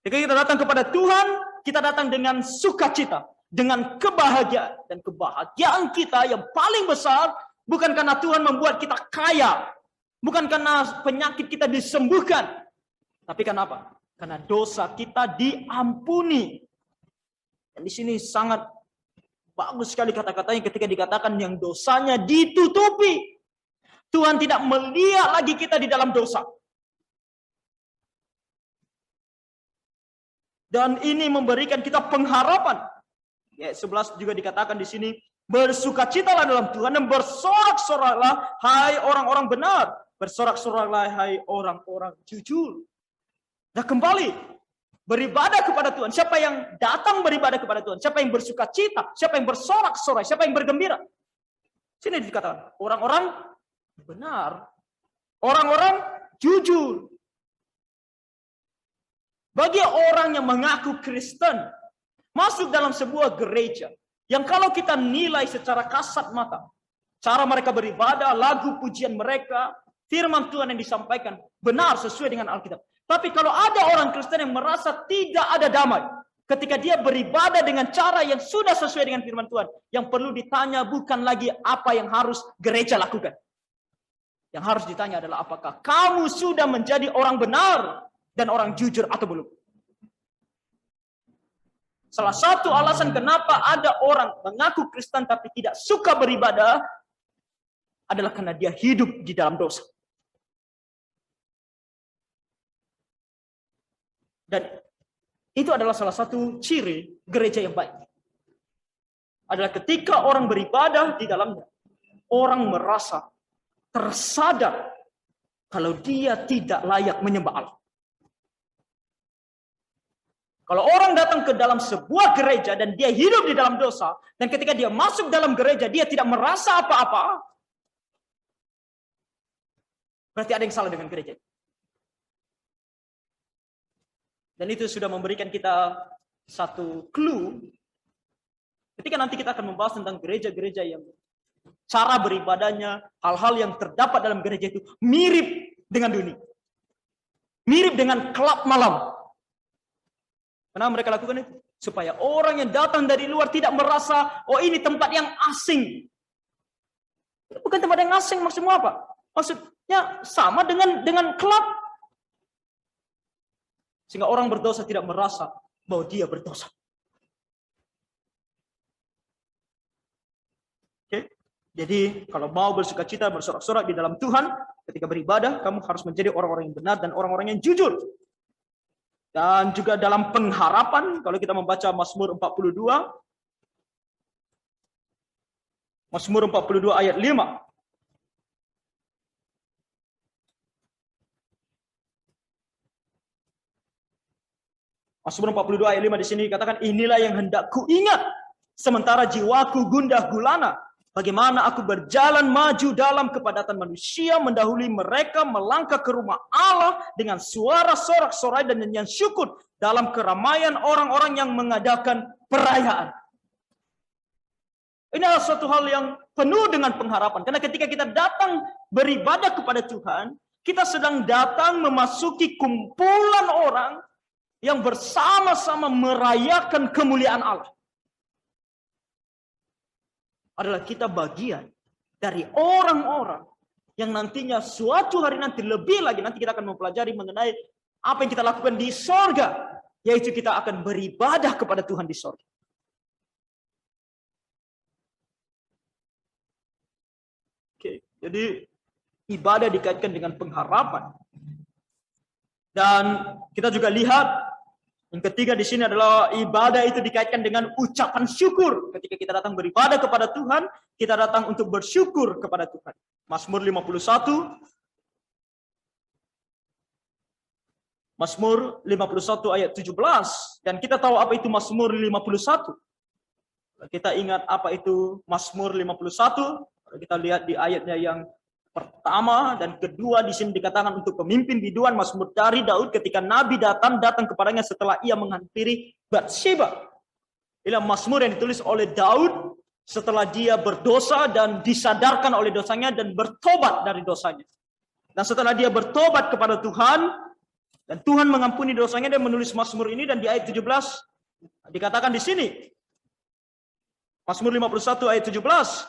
Ketika kita datang kepada Tuhan, kita datang dengan sukacita, dengan kebahagiaan. Dan kebahagiaan kita yang paling besar bukan karena Tuhan membuat kita kaya, bukan karena penyakit kita disembuhkan, tapi karena apa? Karena dosa kita diampuni. Dan di sini sangat bagus sekali kata-katanya ketika dikatakan yang dosanya ditutupi. Tuhan tidak melihat lagi kita di dalam dosa. Dan ini memberikan kita pengharapan. Ayat 11 juga dikatakan di sini, bersukacitalah dalam Tuhan dan bersorak-soraklah hai orang-orang benar. Bersorak-soraklah hai orang-orang jujur. Nah kembali, beribadah kepada Tuhan. Siapa yang datang beribadah kepada Tuhan? Siapa yang bersukacita? Siapa yang bersorak-sorai? Siapa yang bergembira? Sini dikatakan, orang-orang benar. Orang-orang jujur. Bagi orang yang mengaku Kristen, masuk dalam sebuah gereja, yang kalau kita nilai secara kasat mata, cara mereka beribadah, lagu pujian mereka, firman Tuhan yang disampaikan, benar sesuai dengan Alkitab. Tapi kalau ada orang Kristen yang merasa tidak ada damai, ketika dia beribadah dengan cara yang sudah sesuai dengan firman Tuhan, yang perlu ditanya bukan lagi apa yang harus gereja lakukan. Yang harus ditanya adalah apakah kamu sudah menjadi orang benar dan orang jujur atau belum. Salah satu alasan kenapa ada orang mengaku Kristen tapi tidak suka beribadah adalah karena dia hidup di dalam dosa. Dan itu adalah salah satu ciri gereja yang baik. Adalah ketika orang beribadah di dalamnya, orang merasa tersadar kalau dia tidak layak menyembah Allah. Kalau orang datang ke dalam sebuah gereja dan dia hidup di dalam dosa, dan ketika dia masuk dalam gereja dia tidak merasa apa-apa, berarti ada yang salah dengan gereja. Dan itu sudah memberikan kita satu clue ketika nanti kita akan membahas tentang gereja-gereja yang cara beribadahnya, hal-hal yang terdapat dalam gereja itu mirip dengan dunia. Mirip dengan klub malam. Kenapa mereka lakukan itu? Supaya orang yang datang dari luar tidak merasa, oh ini tempat yang asing. Bukan tempat yang asing, maksudnya apa? Maksudnya sama dengan klub. Sehingga orang berdosa tidak merasa bahwa dia berdosa. Oke? Jadi kalau mau bersukacita, bersorak-sorak di dalam Tuhan, ketika beribadah, kamu harus menjadi orang-orang yang benar dan orang-orang yang jujur. Dan juga dalam pengharapan, kalau kita membaca Mazmur 42, Mazmur 42 ayat 5. Mazmur 42 ayat 5 di sini dikatakan, inilah yang hendak ku ingat, sementara jiwaku gundah gulana. Bagaimana aku berjalan maju dalam kepadatan manusia, mendahului mereka melangkah ke rumah Allah dengan suara sorak-sorai dan nyanyian syukur dalam keramaian orang-orang yang mengadakan perayaan. Ini adalah suatu hal yang penuh dengan pengharapan. Karena ketika kita datang beribadah kepada Tuhan, kita sedang datang memasuki kumpulan orang yang bersama-sama merayakan kemuliaan Allah. Adalah kita bagian dari orang-orang yang nantinya suatu hari nanti lebih lagi, nanti kita akan mempelajari mengenai apa yang kita lakukan di sorga, yaitu kita akan beribadah kepada Tuhan di sorga. Oke, jadi ibadah dikaitkan dengan pengharapan. Dan kita juga lihat yang ketiga di sini adalah ibadah itu dikaitkan dengan ucapan syukur. Ketika kita datang beribadah kepada Tuhan, kita datang untuk bersyukur kepada Tuhan. Mazmur 51. Mazmur 51 ayat 17. Dan kita tahu apa itu Mazmur 51. Kita ingat apa itu Mazmur 51. Kita lihat di ayatnya yang pertama dan kedua di sini dikatakan untuk pemimpin biduan Mazmur dari Daud ketika Nabi datang kepadanya setelah ia menghampiri Batsheba. Inilah Mazmur yang ditulis oleh Daud setelah dia berdosa dan disadarkan oleh dosanya dan bertobat dari dosanya. Dan setelah dia bertobat kepada Tuhan, Dan Tuhan mengampuni dosanya. Dia menulis Mazmur ini, dan di ayat 17 dikatakan di sini. Mazmur 51 ayat 17.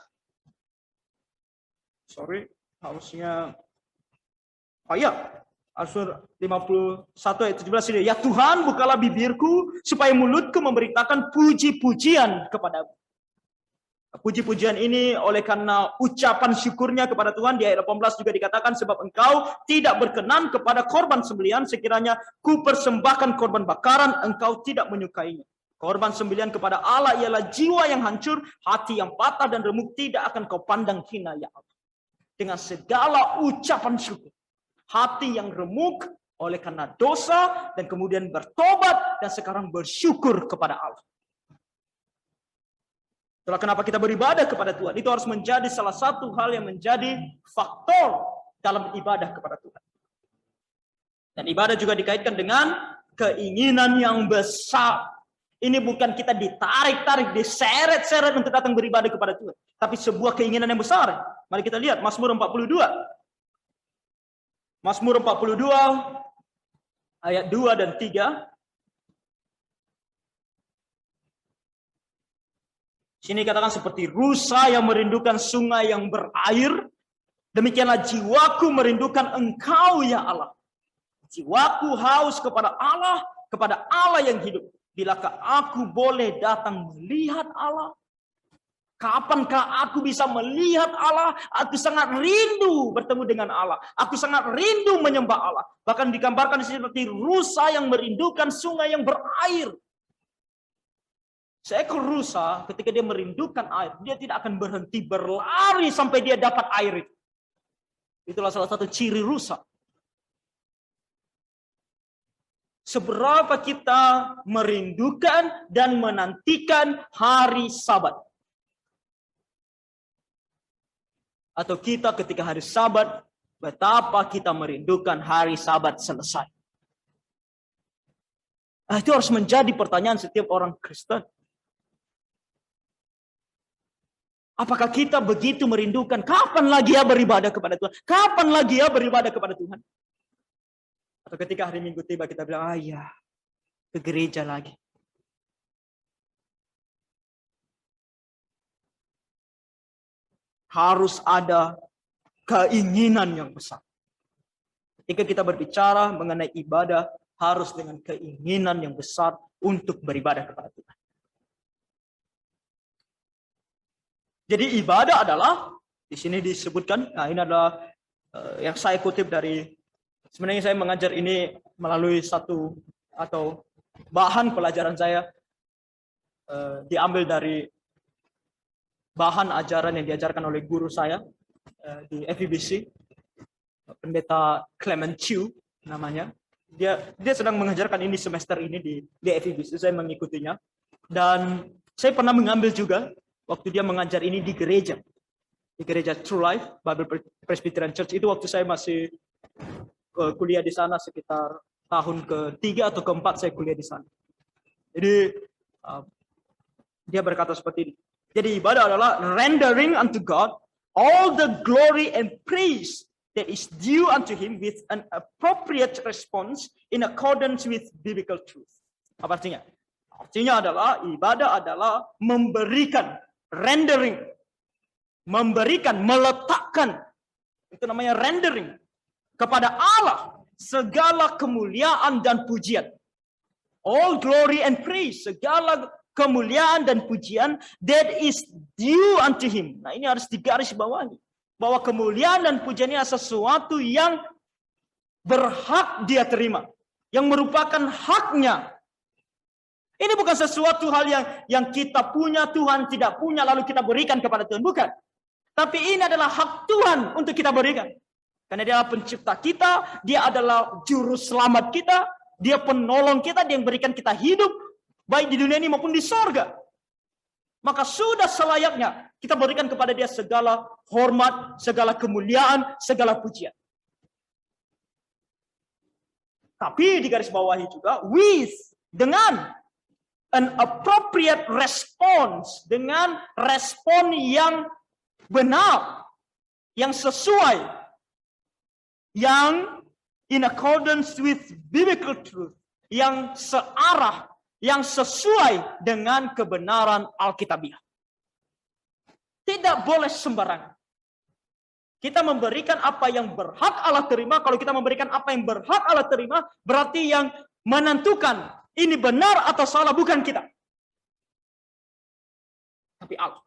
Sorry, harusnya Mazmur 51 ayat 17 ini. Ya Tuhan, bukalah bibirku supaya mulutku memberitakan puji-pujian kepadamu. Puji-pujian ini oleh karena ucapan syukurnya kepada Tuhan. Di ayat 18 juga dikatakan, sebab engkau tidak berkenan kepada korban sembelihan, sekiranya ku persembahkan korban bakaran, engkau tidak menyukainya. Korban sembelihan kepada Allah ialah jiwa yang hancur, hati yang patah dan remuk, tidak akan kau pandang hina, ya Allah. Dengan segala ucapan syukur, hati yang remuk oleh karena dosa, dan kemudian bertobat, dan sekarang bersyukur kepada Allah. Itulah kenapa kita beribadah kepada Tuhan. Itu harus menjadi salah satu hal yang menjadi faktor dalam ibadah kepada Tuhan. Dan ibadah juga dikaitkan dengan keinginan yang besar. Ini bukan kita ditarik-tarik, diseret-seret untuk datang beribadah kepada Tuhan. Tapi sebuah keinginan yang besar. Mari kita lihat Mazmur 42. Mazmur 42 ayat 2 dan 3. Sini katakan, seperti rusa yang merindukan sungai yang berair, demikianlah jiwaku merindukan Engkau, ya Allah. Jiwaku haus kepada Allah yang hidup. Bilakah aku boleh datang melihat Allah? Kapankah aku bisa melihat Allah? Aku sangat rindu bertemu dengan Allah. Aku sangat rindu menyembah Allah. Bahkan digambarkan seperti rusa yang merindukan sungai yang berair. Seekor rusa ketika dia merindukan air, dia tidak akan berhenti berlari sampai dia dapat air itu. Itulah salah satu ciri rusa. Seberapa kita merindukan dan menantikan hari Sabat. Atau kita ketika hari Sabat, betapa kita merindukan hari Sabat selesai. Itu harus menjadi pertanyaan setiap orang Kristen. Apakah kita begitu merindukan? Kapan lagi ya beribadah kepada Tuhan? Kapan lagi ya beribadah kepada Tuhan? Atau ketika hari Minggu tiba kita bilang, ya, ke gereja lagi. Harus ada keinginan yang besar. Ketika kita berbicara mengenai ibadah, harus dengan keinginan yang besar untuk beribadah kepada Tuhan. Jadi ibadah adalah, di sini disebutkan, nah ini adalah yang saya kutip dari, sebenarnya saya mengajar ini melalui satu atau bahan pelajaran saya diambil dari bahan ajaran yang diajarkan oleh guru saya di FEBC, Pendeta Clement Chew namanya. Dia sedang mengajarkan ini semester ini di FEBC, saya mengikutinya. Dan saya pernah mengambil juga waktu dia mengajar ini di gereja True Life Bible Presbyterian Church. Itu waktu saya masih kuliah di sana, sekitar tahun ke-3 atau ke-4 saya kuliah di sana. Jadi dia berkata seperti ini. Jadi ibadah adalah rendering unto God all the glory and praise that is due unto Him with an appropriate response in accordance with biblical truth. Apa artinya? Artinya adalah ibadah adalah memberikan, rendering, memberikan, meletakkan, itu namanya rendering, kepada Allah segala kemuliaan dan pujian. All glory and praise, segala kemuliaan dan pujian that is due unto Him. Nah, ini harus digarisbawahi, bahwa kemuliaan dan pujian ini adalah sesuatu yang berhak Dia terima, yang merupakan haknya. Ini bukan sesuatu hal yang kita punya, Tuhan tidak punya, lalu kita berikan kepada Tuhan. Bukan. Tapi ini adalah hak Tuhan untuk kita berikan. Karena Dia adalah pencipta kita, Dia adalah juru selamat kita, Dia penolong kita, Dia yang berikan kita hidup, baik di dunia ini maupun di sorga. Maka sudah selayaknya kita berikan kepada Dia segala hormat, segala kemuliaan, segala pujian. Tapi digarisbawahi juga, dengan an appropriate response, dengan respon yang benar, yang sesuai, yang in accordance with biblical truth, yang searah, yang sesuai dengan kebenaran Alkitabiah. Tidak boleh sembarangan. Kita memberikan apa yang berhak Allah terima. Kalau kita memberikan apa yang berhak Allah terima, berarti yang menentukan ini benar atau salah bukan kita, tapi Allah.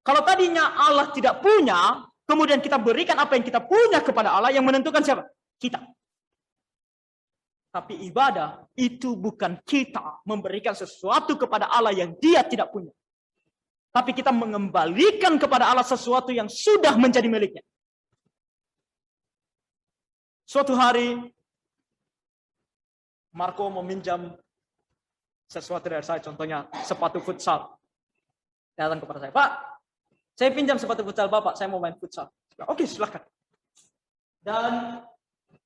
Kalau tadinya Allah tidak punya, kemudian kita berikan apa yang kita punya kepada Allah, yang menentukan siapa? Kita. Tapi ibadah itu bukan kita memberikan sesuatu kepada Allah yang Dia tidak punya. Tapi kita mengembalikan kepada Allah sesuatu yang sudah menjadi miliknya. Suatu hari, Marco meminjam sesuatu dari saya, contohnya sepatu futsal. Datang kepada saya, Pak, saya pinjam sepatu futsal Bapak, saya mau main futsal. Oke, silakan. Dan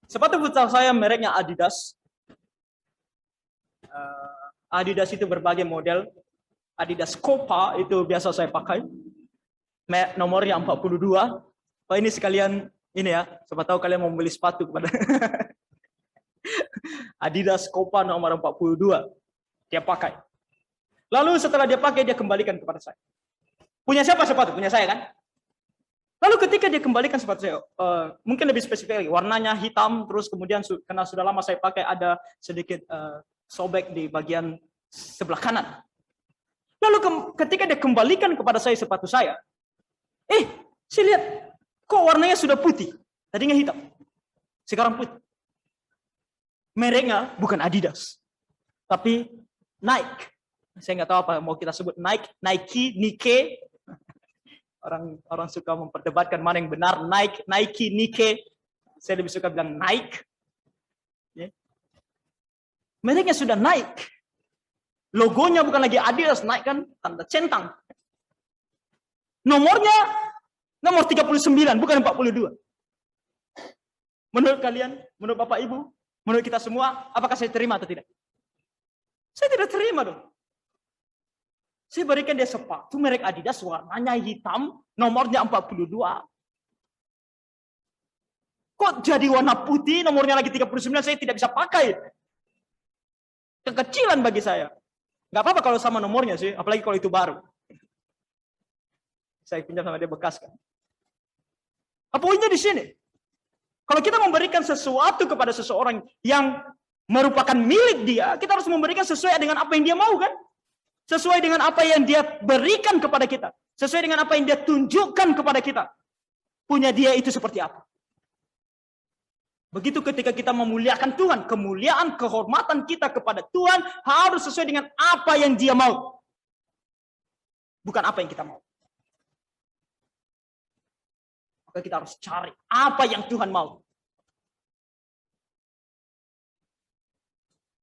sepatu futsal saya mereknya Adidas. Adidas itu berbagai model. Adidas Copa itu biasa saya pakai. Nomornya 42. Oh, ini sekalian ini ya, siapa tahu kalian mau beli sepatu kepada Adidas Copa nomor 42. Dia pakai. Lalu setelah dia pakai, dia kembalikan kepada saya. Punya siapa sepatu? Punya saya kan? Lalu ketika dia kembalikan sepatu saya, mungkin lebih spesifik lagi, warnanya hitam, terus kemudian karena sudah lama saya pakai ada sedikit sobek di bagian sebelah kanan. Lalu ketika dia kembalikan kepada saya sepatu saya, saya lihat kok warnanya sudah putih, tadinya hitam, sekarang putih. Mereknya bukan Adidas, tapi Nike. Saya nggak tahu apa mau kita sebut Nike, Nike. Orang suka memperdebatkan mana yang benar, Nike, Nike. Saya lebih suka bilang Nike. Mereknya sudah Nike. Logonya bukan lagi Adidas, Nike kan tanda centang. Nomornya nomor 39, bukan 42. Menurut kalian, menurut Bapak Ibu, menurut kita semua, apakah saya terima atau tidak? Saya tidak terima dong. Saya berikan dia sepatu merek Adidas, warnanya hitam, nomornya 42. Kok jadi warna putih, nomornya lagi 39, saya tidak bisa pakai. Kekecilan bagi saya. Nggak apa-apa kalau sama nomornya sih, apalagi kalau itu baru. Saya pinjam sama dia bekas kan. Apa poinnya di sini? Kalau kita memberikan sesuatu kepada seseorang yang merupakan milik dia, kita harus memberikan sesuai dengan apa yang dia mau kan? Sesuai dengan apa yang dia berikan kepada kita. Sesuai dengan apa yang dia tunjukkan kepada kita. Punya dia itu seperti apa. Begitu ketika kita memuliakan Tuhan, kemuliaan, kehormatan kita kepada Tuhan harus sesuai dengan apa yang Dia mau. Bukan apa yang kita mau. Maka kita harus cari apa yang Tuhan mau.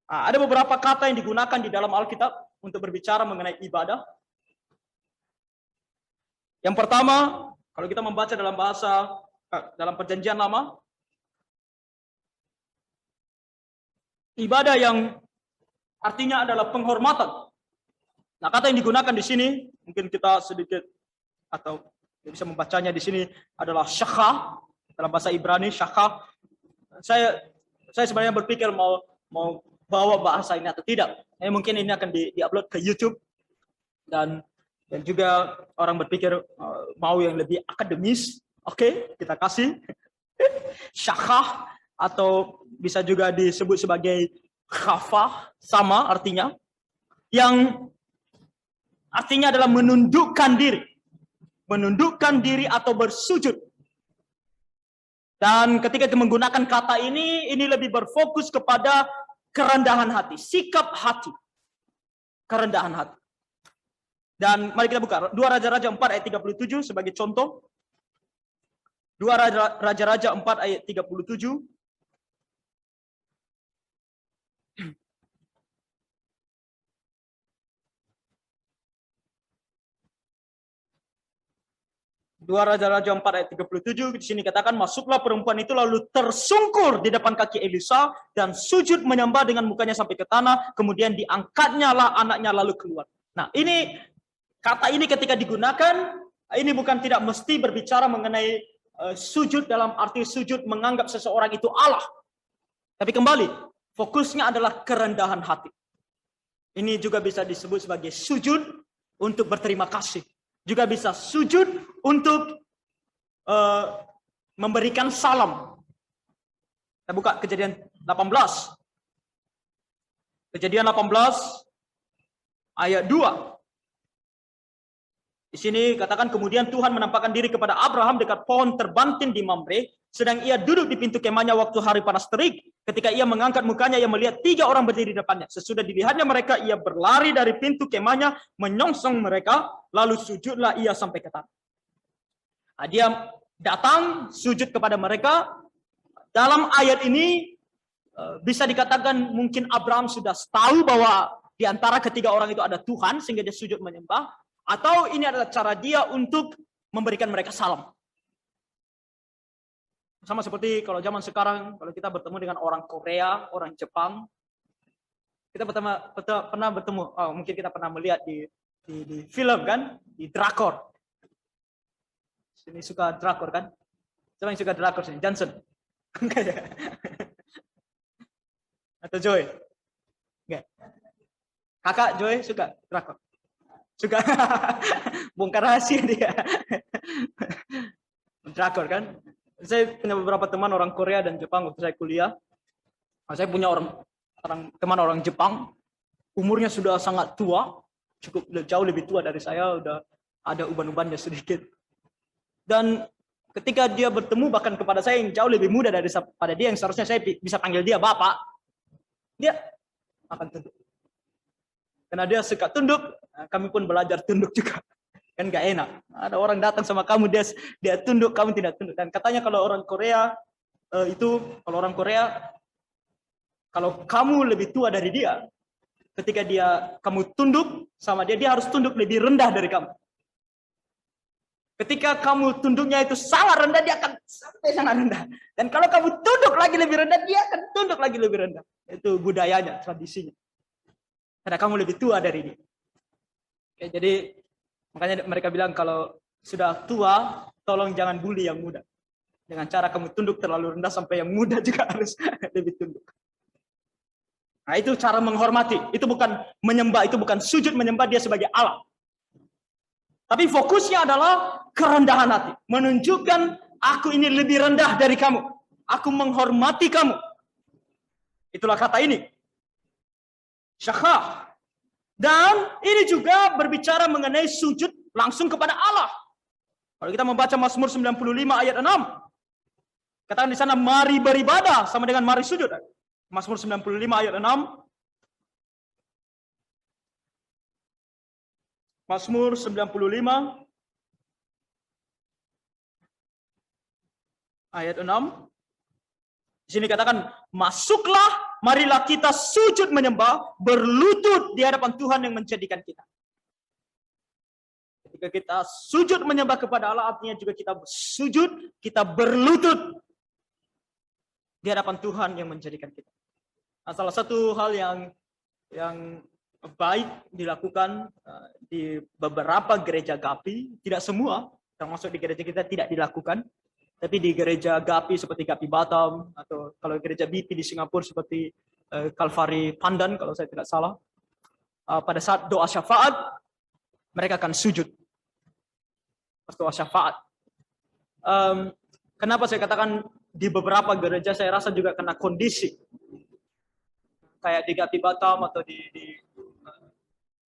Ada beberapa kata yang digunakan di dalam Alkitab untuk berbicara mengenai ibadah. Yang pertama, kalau kita membaca dalam Perjanjian Lama, ibadah yang artinya adalah penghormatan. Nah, kata yang digunakan di sini, mungkin kita sedikit atau bisa membacanya di sini adalah syakha dalam bahasa Ibrani, syakha. Saya sebenarnya berpikir mau bawa bahasa ini atau tidak. Mungkin ini akan diupload ke YouTube dan juga orang berpikir mau yang lebih akademis. Oke, kita kasih syakha. Atau bisa juga disebut sebagai khafah, sama artinya. Yang artinya adalah menundukkan diri. Menundukkan diri atau bersujud. Dan ketika kita menggunakan kata ini lebih berfokus kepada kerendahan hati, sikap hati. Kerendahan hati. Dan mari kita buka 2 Raja-Raja 4 ayat 37 sebagai contoh. 2 Raja-Raja 4 ayat 37. 2 Raja-Raja 4 ayat 37 di sini katakan, masuklah perempuan itu lalu tersungkur di depan kaki Elisa dan sujud menyembah dengan mukanya sampai ke tanah, kemudian diangkatnya lah anaknya lalu keluar. Nah, ini kata ini ketika digunakan, ini bukan tidak mesti berbicara mengenai sujud dalam arti sujud menganggap seseorang itu Allah. Tapi kembali, fokusnya adalah kerendahan hati. Ini juga bisa disebut sebagai sujud untuk berterima kasih. Juga bisa sujud untuk memberikan salam. Kita buka Kejadian 18. Kejadian 18 ayat 2. Di sini katakan kemudian Tuhan menampakkan diri kepada Abraham dekat pohon terbantin di Mamre, sedang ia duduk di pintu kemahnya waktu hari panas terik. Ketika ia mengangkat mukanya, ia melihat 3 orang berdiri di depannya. Sesudah dilihatnya mereka, ia berlari dari pintu kemahnya, menyongsong mereka, lalu sujudlah ia sampai ke tanah. Nah, dia datang sujud kepada mereka. Dalam ayat ini bisa dikatakan mungkin Abraham sudah tahu bahwa di antara ketiga orang itu ada Tuhan, sehingga dia sujud menyembah. Atau ini adalah cara dia untuk memberikan mereka salam. Sama seperti kalau zaman sekarang, kalau kita bertemu dengan orang Korea, orang Jepang, kita pernah bertemu, mungkin kita pernah melihat di film kan, di drakor. Sini suka drakor kan? Siapa yang suka drakor sini? Johnson? Enggak ya? Atau Joy? Enggak. Kakak Joy suka drakor? Suka bongkar rahasia dia. Drakor kan? Saya punya beberapa teman orang Korea dan Jepang waktu saya kuliah. Saya punya teman orang Jepang, umurnya sudah sangat tua, cukup jauh lebih tua dari saya, udah ada uban-ubannya sedikit. Dan ketika dia bertemu bahkan kepada saya yang jauh lebih muda daripada dia, yang seharusnya saya bisa panggil dia Bapak, dia akan tunduk. Karena dia suka tunduk, kami pun belajar tunduk juga. Kan gak enak. Ada orang datang sama kamu, dia tunduk, kamu tidak tunduk. Dan katanya kalau orang Korea, kalau kamu lebih tua dari dia, ketika kamu tunduk sama dia harus tunduk lebih rendah dari kamu. Ketika kamu tunduknya itu sangat rendah, dia akan sampai sangat rendah. Dan kalau kamu tunduk lagi lebih rendah, dia akan tunduk lagi lebih rendah. Itu budayanya, tradisinya. Karena kamu lebih tua dari dia. Oke, jadi makanya mereka bilang kalau sudah tua, tolong jangan bully yang muda. Dengan cara kamu tunduk terlalu rendah sampai yang muda juga harus lebih tunduk. Nah, itu cara menghormati. Itu bukan menyembah, itu bukan sujud menyembah dia sebagai Allah. Tapi fokusnya adalah kerendahan hati. Menunjukkan aku ini lebih rendah dari kamu. Aku menghormati kamu. Itulah kata ini. Syakha. Dan ini juga berbicara mengenai sujud langsung kepada Allah. Kalau kita membaca Mazmur 95 ayat 6. Katakan di sana mari beribadah sama dengan mari sujud. Mazmur 95 ayat 6. Mazmur 95 ayat 6. Di sini katakan, masuklah, marilah kita sujud menyembah, berlutut di hadapan Tuhan yang menjadikan kita. Ketika kita sujud menyembah kepada Allah, artinya juga kita sujud, kita berlutut di hadapan Tuhan yang menjadikan kita. Nah, salah satu hal yang baik dilakukan di beberapa gereja GAPI, tidak semua, termasuk di gereja kita tidak dilakukan. Tapi di gereja GAPI seperti GAPI Batam, atau kalau gereja BP di Singapura seperti Kalvari Pandan, kalau saya tidak salah, pada saat doa syafaat, mereka akan sujud. Pas doa syafaat. Kenapa saya katakan di beberapa gereja, saya rasa juga kena kondisi. Kayak di GAPI Batam atau di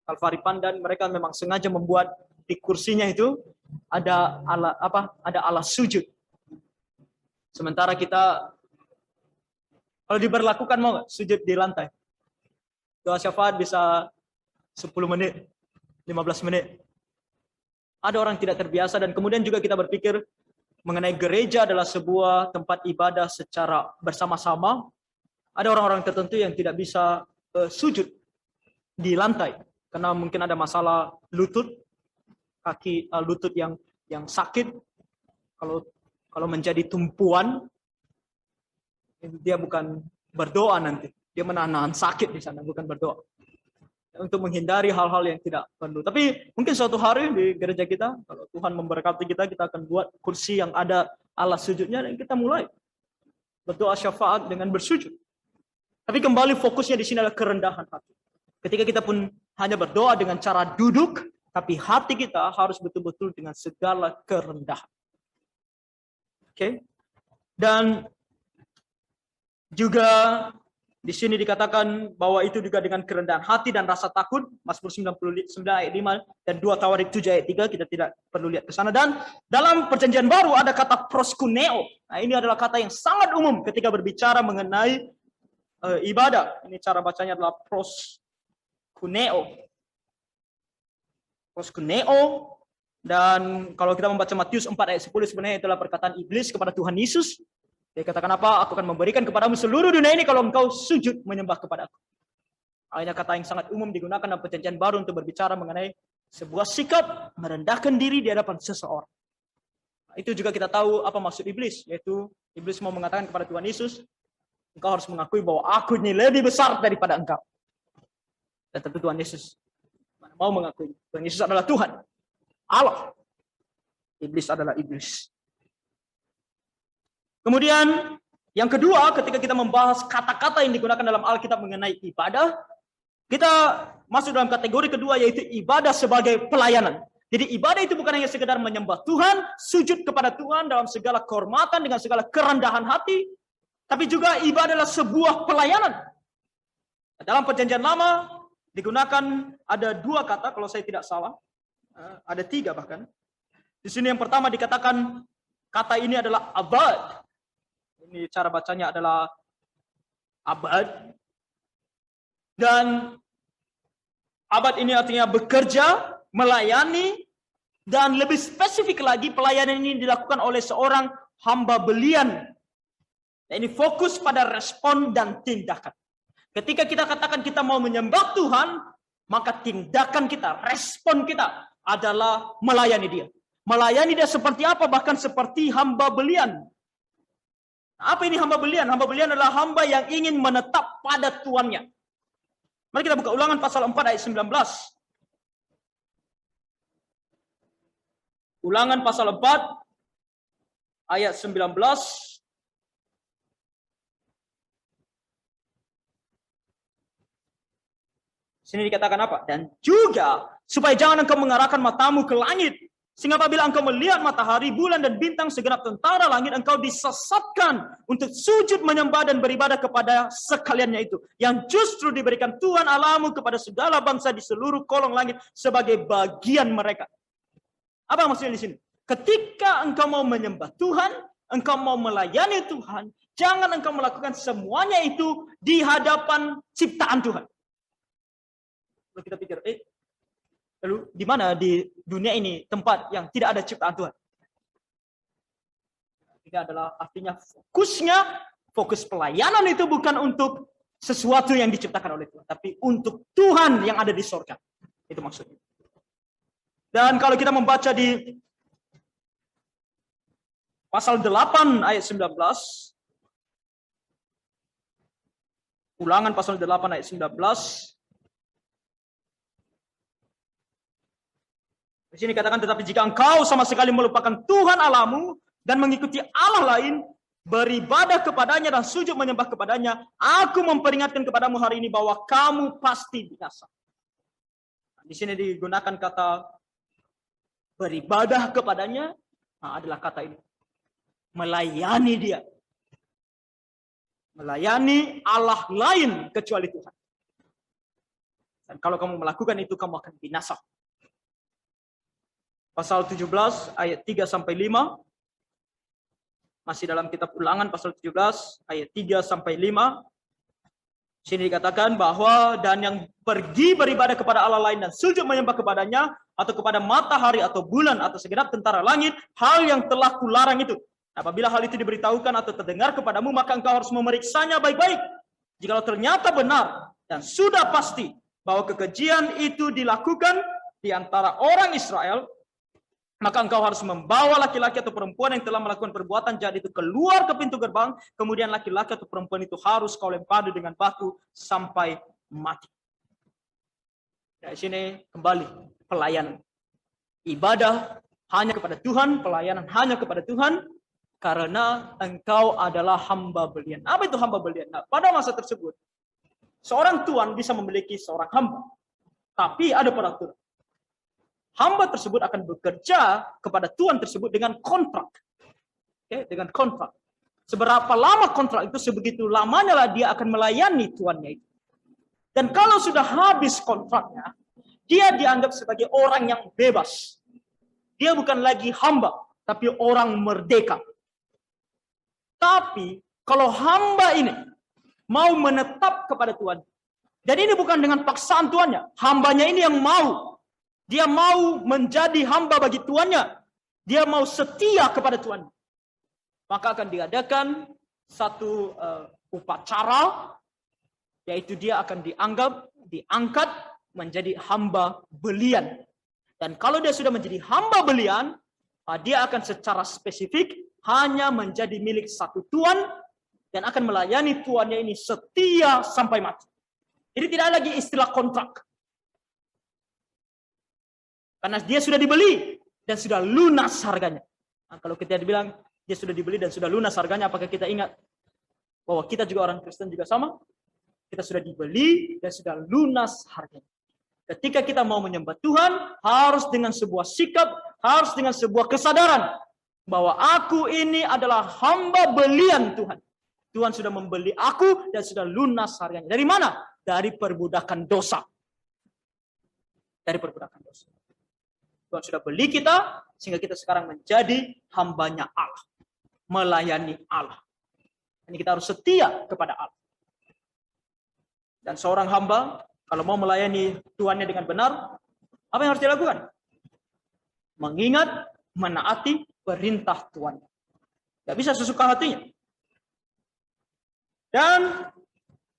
Kalvari Pandan, mereka memang sengaja membuat di kursinya itu ada alas sujud. Sementara kita, kalau diberlakukan mau nggak sujud di lantai? Doa syafaat bisa 10 menit, 15 menit. Ada orang tidak terbiasa dan kemudian juga kita berpikir mengenai gereja adalah sebuah tempat ibadah secara bersama-sama. Ada orang-orang tertentu yang tidak bisa sujud di lantai karena mungkin ada masalah lutut, kaki lutut yang sakit. Kalau menjadi tumpuan, dia bukan berdoa nanti. Dia menahan sakit di sana, bukan berdoa. Untuk menghindari hal-hal yang tidak perlu. Tapi mungkin suatu hari di gereja kita, kalau Tuhan memberkati kita, kita akan buat kursi yang ada Allah sujudnya dan kita mulai berdoa syafaat dengan bersujud. Tapi kembali fokusnya di sini adalah kerendahan hati. Ketika kita pun hanya berdoa dengan cara duduk, tapi hati kita harus betul-betul dengan segala kerendahan. Oke? Dan juga di sini dikatakan bahwa itu juga dengan kerendahan hati dan rasa takut. Mazmur 99 ayat 5 dan 2 Tawarik 7 ayat 3, kita tidak perlu lihat ke sana. Dan dalam perjanjian baru ada kata proskuneo. Nah, ini adalah kata yang sangat umum ketika berbicara mengenai ibadah. Ini cara bacanya adalah proskuneo. Proskuneo. Dan kalau kita membaca Matius 4 ayat 10, sebenarnya itulah perkataan iblis kepada Tuhan Yesus. Dia katakan apa? Aku akan memberikan kepadamu seluruh dunia ini kalau engkau sujud menyembah kepada aku. Hanya kata yang sangat umum digunakan dalam perjanjian baru untuk berbicara mengenai sebuah sikap merendahkan diri di hadapan seseorang. Nah, itu juga kita tahu apa maksud iblis, yaitu iblis mau mengatakan kepada Tuhan Yesus, engkau harus mengakui bahwa aku ini lebih besar daripada engkau. Dan tentu Tuhan Yesus mana mau mengakui. Tuhan Yesus adalah Tuhan, Allah. Iblis adalah iblis. Kemudian yang kedua, ketika kita membahas kata-kata yang digunakan dalam Alkitab mengenai ibadah, kita masuk dalam kategori kedua, yaitu ibadah sebagai pelayanan. Jadi ibadah itu bukan hanya sekedar menyembah Tuhan, sujud kepada Tuhan dalam segala kehormatan dengan segala kerendahan hati, tapi juga ibadah adalah sebuah pelayanan. Dalam perjanjian lama digunakan ada 2 kata, kalau saya tidak salah, ada 3 bahkan. Di sini yang pertama dikatakan kata ini adalah abad. Ini cara bacanya adalah abad. Dan abad ini artinya bekerja, melayani, dan lebih spesifik lagi pelayanan ini dilakukan oleh seorang hamba belian. Nah, ini fokus pada respon dan tindakan. Ketika kita katakan kita mau menyembah Tuhan, maka tindakan kita, respon kita adalah melayani Dia. Melayani Dia seperti apa? Bahkan seperti hamba belian. Apa ini hamba belian? Hamba belian adalah hamba yang ingin menetap pada tuannya. Mari kita buka Ulangan pasal 4 ayat 19. Ulangan pasal 4 ayat 19. Sini dikatakan apa? Dan juga supaya jangan engkau mengarahkan matamu ke langit, sehingga apabila engkau melihat matahari, bulan, dan bintang segenap tentara langit, engkau disesatkan untuk sujud menyembah dan beribadah kepada sekaliannya itu, yang justru diberikan Tuhan Allahmu kepada segala bangsa di seluruh kolong langit sebagai bagian mereka. Apa maksudnya di sini? Ketika engkau mau menyembah Tuhan, engkau mau melayani Tuhan, jangan engkau melakukan semuanya itu di hadapan ciptaan Tuhan. Lalu kita pikir, lalu di mana di dunia ini tempat yang tidak ada ciptaan Tuhan? Ini adalah artinya fokus pelayanan itu bukan untuk sesuatu yang diciptakan oleh Tuhan, tapi untuk Tuhan yang ada di surga. Itu maksudnya. Dan kalau kita membaca di pasal 8 ayat 19, Ulangan pasal 8 ayat 19, di sini katakan, tetapi jika engkau sama sekali melupakan Tuhan Allahmu dan mengikuti Allah lain, beribadah kepadanya dan sujud menyembah kepadanya, aku memperingatkan kepadamu hari ini bahwa kamu pasti binasa. Di sini digunakan kata beribadah kepadanya, adalah kata ini. Melayani Dia. Melayani Allah lain kecuali Tuhan. Dan kalau kamu melakukan itu, kamu akan binasa. Pasal 17 ayat 3 sampai 5. Masih dalam kitab Ulangan pasal 17 ayat 3 sampai 5. Sini dikatakan bahwa dan yang pergi beribadah kepada Allah lain dan sujud menyembah kepadanya atau kepada matahari atau bulan atau segenap tentara langit, hal yang telah kularang itu. Apabila hal itu diberitahukan atau terdengar kepadamu, maka engkau harus memeriksanya baik-baik. Jikalau ternyata benar dan sudah pasti bahwa kekejian itu dilakukan di antara orang Israel, maka engkau harus membawa laki-laki atau perempuan yang telah melakukan perbuatan jahat itu keluar ke pintu gerbang, kemudian laki-laki atau perempuan itu harus kau lempari dengan batu sampai mati. Dari sini kembali pelayanan. Ibadah hanya kepada Tuhan, pelayanan hanya kepada Tuhan, karena engkau adalah hamba belian. Apa itu hamba belian? Nah, pada masa tersebut, seorang tuan bisa memiliki seorang hamba. Tapi ada peraturan. Hamba tersebut akan bekerja kepada tuan tersebut dengan kontrak. Oke, dengan kontrak. Seberapa lama kontrak itu, sebegitu lamanya lah dia akan melayani tuannya itu. Dan kalau sudah habis kontraknya, dia dianggap sebagai orang yang bebas. Dia bukan lagi hamba, tapi orang merdeka. Tapi kalau hamba ini mau menetap kepada Tuhan, jadi ini bukan dengan paksaan tuannya, hambanya ini yang mau. Dia mau menjadi hamba bagi tuannya. Dia mau setia kepada Tuhan. Maka akan diadakan satu upacara, yaitu dia akan diangkat menjadi hamba belian. Dan kalau dia sudah menjadi hamba belian, dia akan secara spesifik hanya menjadi milik satu tuan dan akan melayani tuannya ini setia sampai mati. Jadi tidak lagi istilah kontrak. Karena dia sudah dibeli dan sudah lunas harganya. Nah, kalau kita dibilang dia sudah dibeli dan sudah lunas harganya, apakah kita ingat bahwa kita juga orang Kristen juga sama? Kita sudah dibeli dan sudah lunas harganya. Ketika kita mau menyembah Tuhan, harus dengan sebuah sikap, harus dengan sebuah kesadaran bahwa aku ini adalah hamba belian Tuhan. Tuhan sudah membeli aku dan sudah lunas harganya. Dari mana? Dari perbudakan dosa. Dari perbudakan dosa. Tuhan sudah beli kita, sehingga kita sekarang menjadi hambanya Allah. Melayani Allah. Ini kita harus setia kepada Allah. Dan seorang hamba, kalau mau melayani tuannya dengan benar, apa yang harus dilakukan? Mengingat, menaati perintah Tuhan. Tidak bisa sesuka hatinya. Dan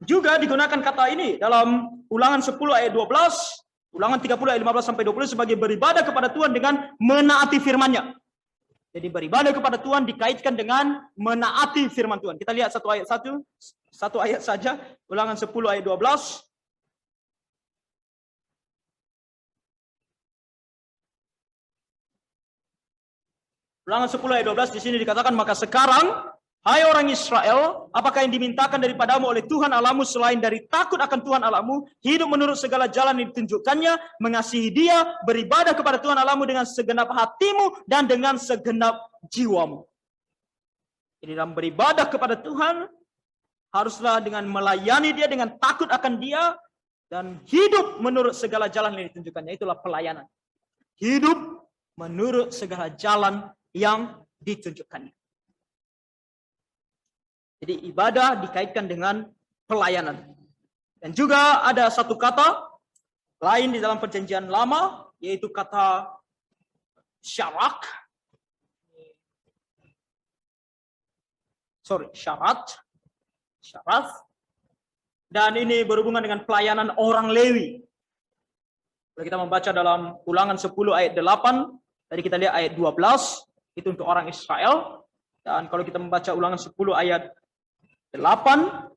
juga digunakan kata ini dalam Ulangan 10 ayat 12, Ulangan 30 ayat 15 sampai 20 sebagai beribadah kepada Tuhan dengan menaati firman-Nya. Jadi beribadah kepada Tuhan dikaitkan dengan menaati firman Tuhan. Kita lihat satu ayat saja, Ulangan 10 ayat 12. Ulangan 10 ayat 12 di sini dikatakan, maka sekarang, hai orang Israel, apakah yang dimintakan daripadamu oleh Tuhan Allahmu selain dari takut akan Tuhan Allahmu, hidup menurut segala jalan yang ditunjukkannya, mengasihi Dia, beribadah kepada Tuhan Allahmu dengan segenap hatimu dan dengan segenap jiwamu. Jadi dalam beribadah kepada Tuhan, haruslah dengan melayani Dia, dengan takut akan Dia, dan hidup menurut segala jalan yang ditunjukkannya. Itulah pelayanan. Hidup menurut segala jalan yang ditunjukkannya. Jadi ibadah dikaitkan dengan pelayanan. Dan juga ada satu kata lain di dalam perjanjian lama, yaitu kata syarat. Syarat. Dan ini berhubungan dengan pelayanan orang Lewi. Kalau kita membaca dalam Ulangan 10 ayat 8, tadi kita lihat ayat 12, itu untuk orang Israel. Dan kalau kita membaca Ulangan 10 ayat 8,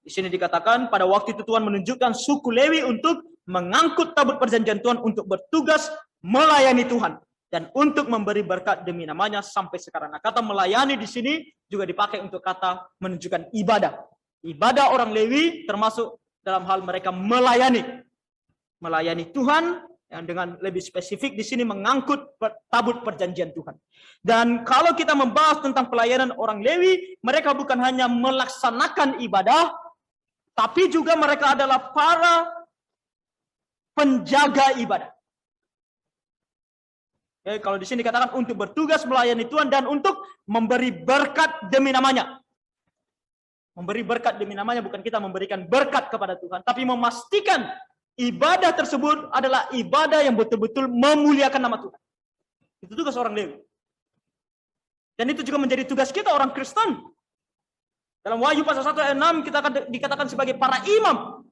di sini dikatakan pada waktu itu Tuhan menunjukkan suku Lewi untuk mengangkut tabut perjanjian Tuhan untuk bertugas melayani Tuhan dan untuk memberi berkat demi namanya sampai sekarang. Nah, kata melayani di sini juga dipakai untuk kata menunjukkan ibadah. Ibadah orang Lewi termasuk dalam hal mereka melayani Tuhan. Yang dengan lebih spesifik di sini mengangkut tabut perjanjian Tuhan. Dan kalau kita membahas tentang pelayanan orang Lewi, mereka bukan hanya melaksanakan ibadah, tapi juga mereka adalah para penjaga ibadah. Oke, kalau di sini dikatakan untuk bertugas melayani Tuhan dan untuk memberi berkat demi namanya. Memberi berkat demi namanya bukan kita memberikan berkat kepada Tuhan, tapi memastikan ibadah tersebut adalah ibadah yang betul-betul memuliakan nama Tuhan. Itu tugas orang Lewi. Dan itu juga menjadi tugas kita orang Kristen. Dalam Wahyu pasal 1 ayat 6 kita akan dikatakan sebagai para imam.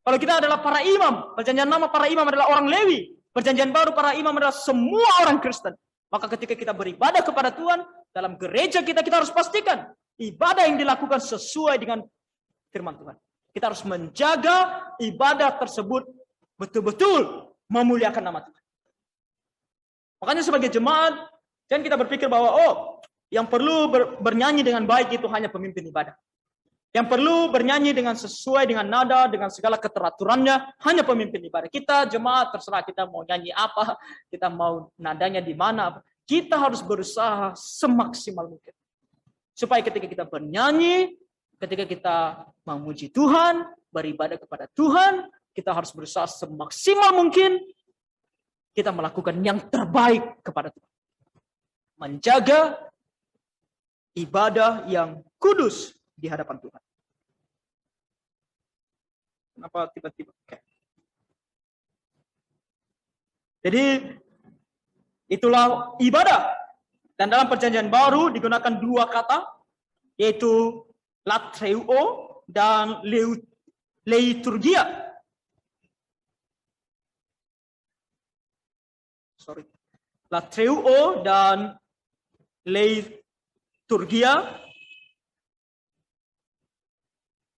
Kalau kita adalah para imam, perjanjian lama para imam adalah orang Lewi. Perjanjian baru para imam adalah semua orang Kristen. Maka ketika kita beribadah kepada Tuhan, dalam gereja kita harus pastikan ibadah yang dilakukan sesuai dengan firman Tuhan. Kita harus menjaga ibadah tersebut betul-betul memuliakan nama Tuhan. Makanya sebagai jemaat, jangan kita berpikir bahwa Yang perlu bernyanyi dengan baik itu hanya pemimpin ibadah. Yang perlu bernyanyi dengan sesuai dengan nada, dengan segala keteraturannya, hanya pemimpin ibadah. Kita jemaat terserah kita mau nyanyi apa, kita mau nadanya di mana. Kita harus berusaha semaksimal mungkin. Supaya ketika kita bernyanyi, ketika kita memuji Tuhan, beribadah kepada Tuhan, kita harus berusaha semaksimal mungkin kita melakukan yang terbaik kepada Tuhan. Menjaga ibadah yang kudus di hadapan Tuhan. Kenapa tiba-tiba? Okay. Jadi itulah ibadah. Dan dalam perjanjian baru digunakan dua kata, yaitu latreuo dan liturgia. Latreuo dan liturgia.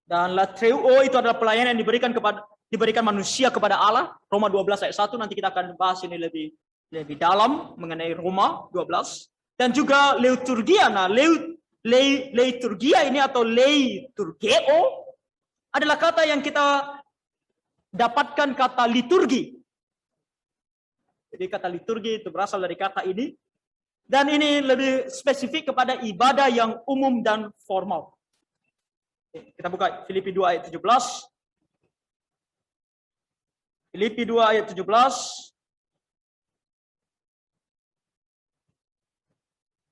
Dan latreuo itu adalah pelayanan yang diberikan manusia kepada Allah. Roma 12 ayat 1, nanti kita akan bahas ini lebih dalam mengenai Roma 12. Dan juga liturgia. Nah, liturgia ini atau liturgeo adalah kata yang kita dapatkan kata liturgi. Jadi kata liturgi itu berasal dari kata ini. Dan ini lebih spesifik kepada ibadah yang umum dan formal. Kita buka Filipi 2 ayat 17. Filipi 2 ayat 17.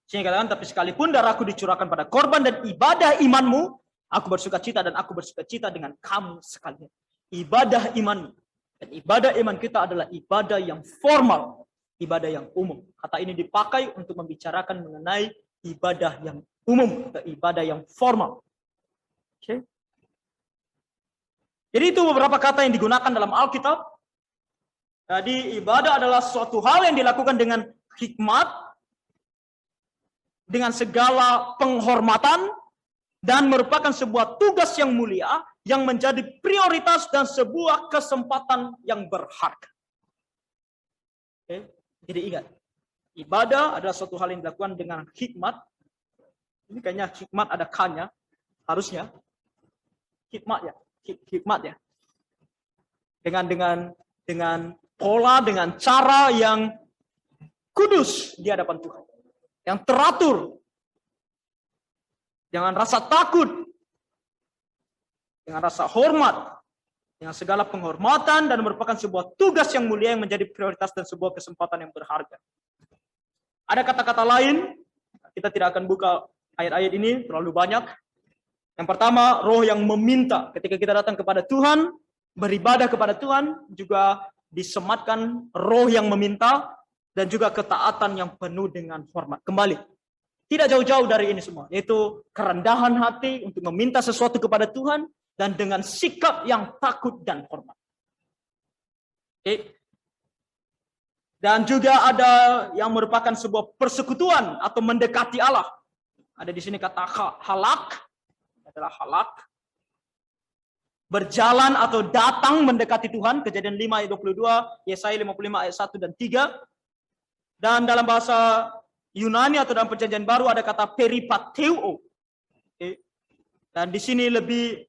Sini katakan, tapi sekalipun darahku dicurahkan pada korban dan ibadah imanmu, aku bersuka cita dan aku bersuka cita dengan kamu sekalian. Ibadah imanmu. Dan ibadah iman kita adalah ibadah yang formal, ibadah yang umum. Kata ini dipakai untuk membicarakan mengenai ibadah yang umum, atau ibadah yang formal. Okay. Jadi itu beberapa kata yang digunakan dalam Alkitab. Jadi ibadah adalah suatu hal yang dilakukan dengan hikmat, dengan segala penghormatan, dan merupakan sebuah tugas yang mulia yang menjadi prioritas dan sebuah kesempatan yang berharga. Okay. Jadi ingat, ibadah adalah suatu hal yang dilakukan dengan hikmat. Ini kayaknya hikmat ada K-nya, harusnya. Hikmat ya. Dengan pola, dengan cara yang kudus di hadapan Tuhan. Yang teratur. Jangan rasa takut. Dengan rasa hormat. Dengan segala penghormatan dan merupakan sebuah tugas yang mulia yang menjadi prioritas dan sebuah kesempatan yang berharga. Ada kata-kata lain, kita tidak akan buka ayat-ayat ini terlalu banyak. Yang pertama, roh yang meminta. Ketika kita datang kepada Tuhan, beribadah kepada Tuhan, juga disematkan roh yang meminta, dan juga ketaatan yang penuh dengan hormat. Kembali, tidak jauh-jauh dari ini semua, yaitu kerendahan hati untuk meminta sesuatu kepada Tuhan, dan dengan sikap yang takut dan hormat. Okay. Dan juga ada yang merupakan sebuah persekutuan atau mendekati Allah. Ada di sini kata halak, adalah halak. Berjalan atau datang mendekati Tuhan, Kejadian 5 ayat 22, Yesaya 55 ayat 1 dan 3. Dan dalam bahasa Yunani atau dalam perjanjian baru ada kata peripateo. Okay. Dan di sini lebih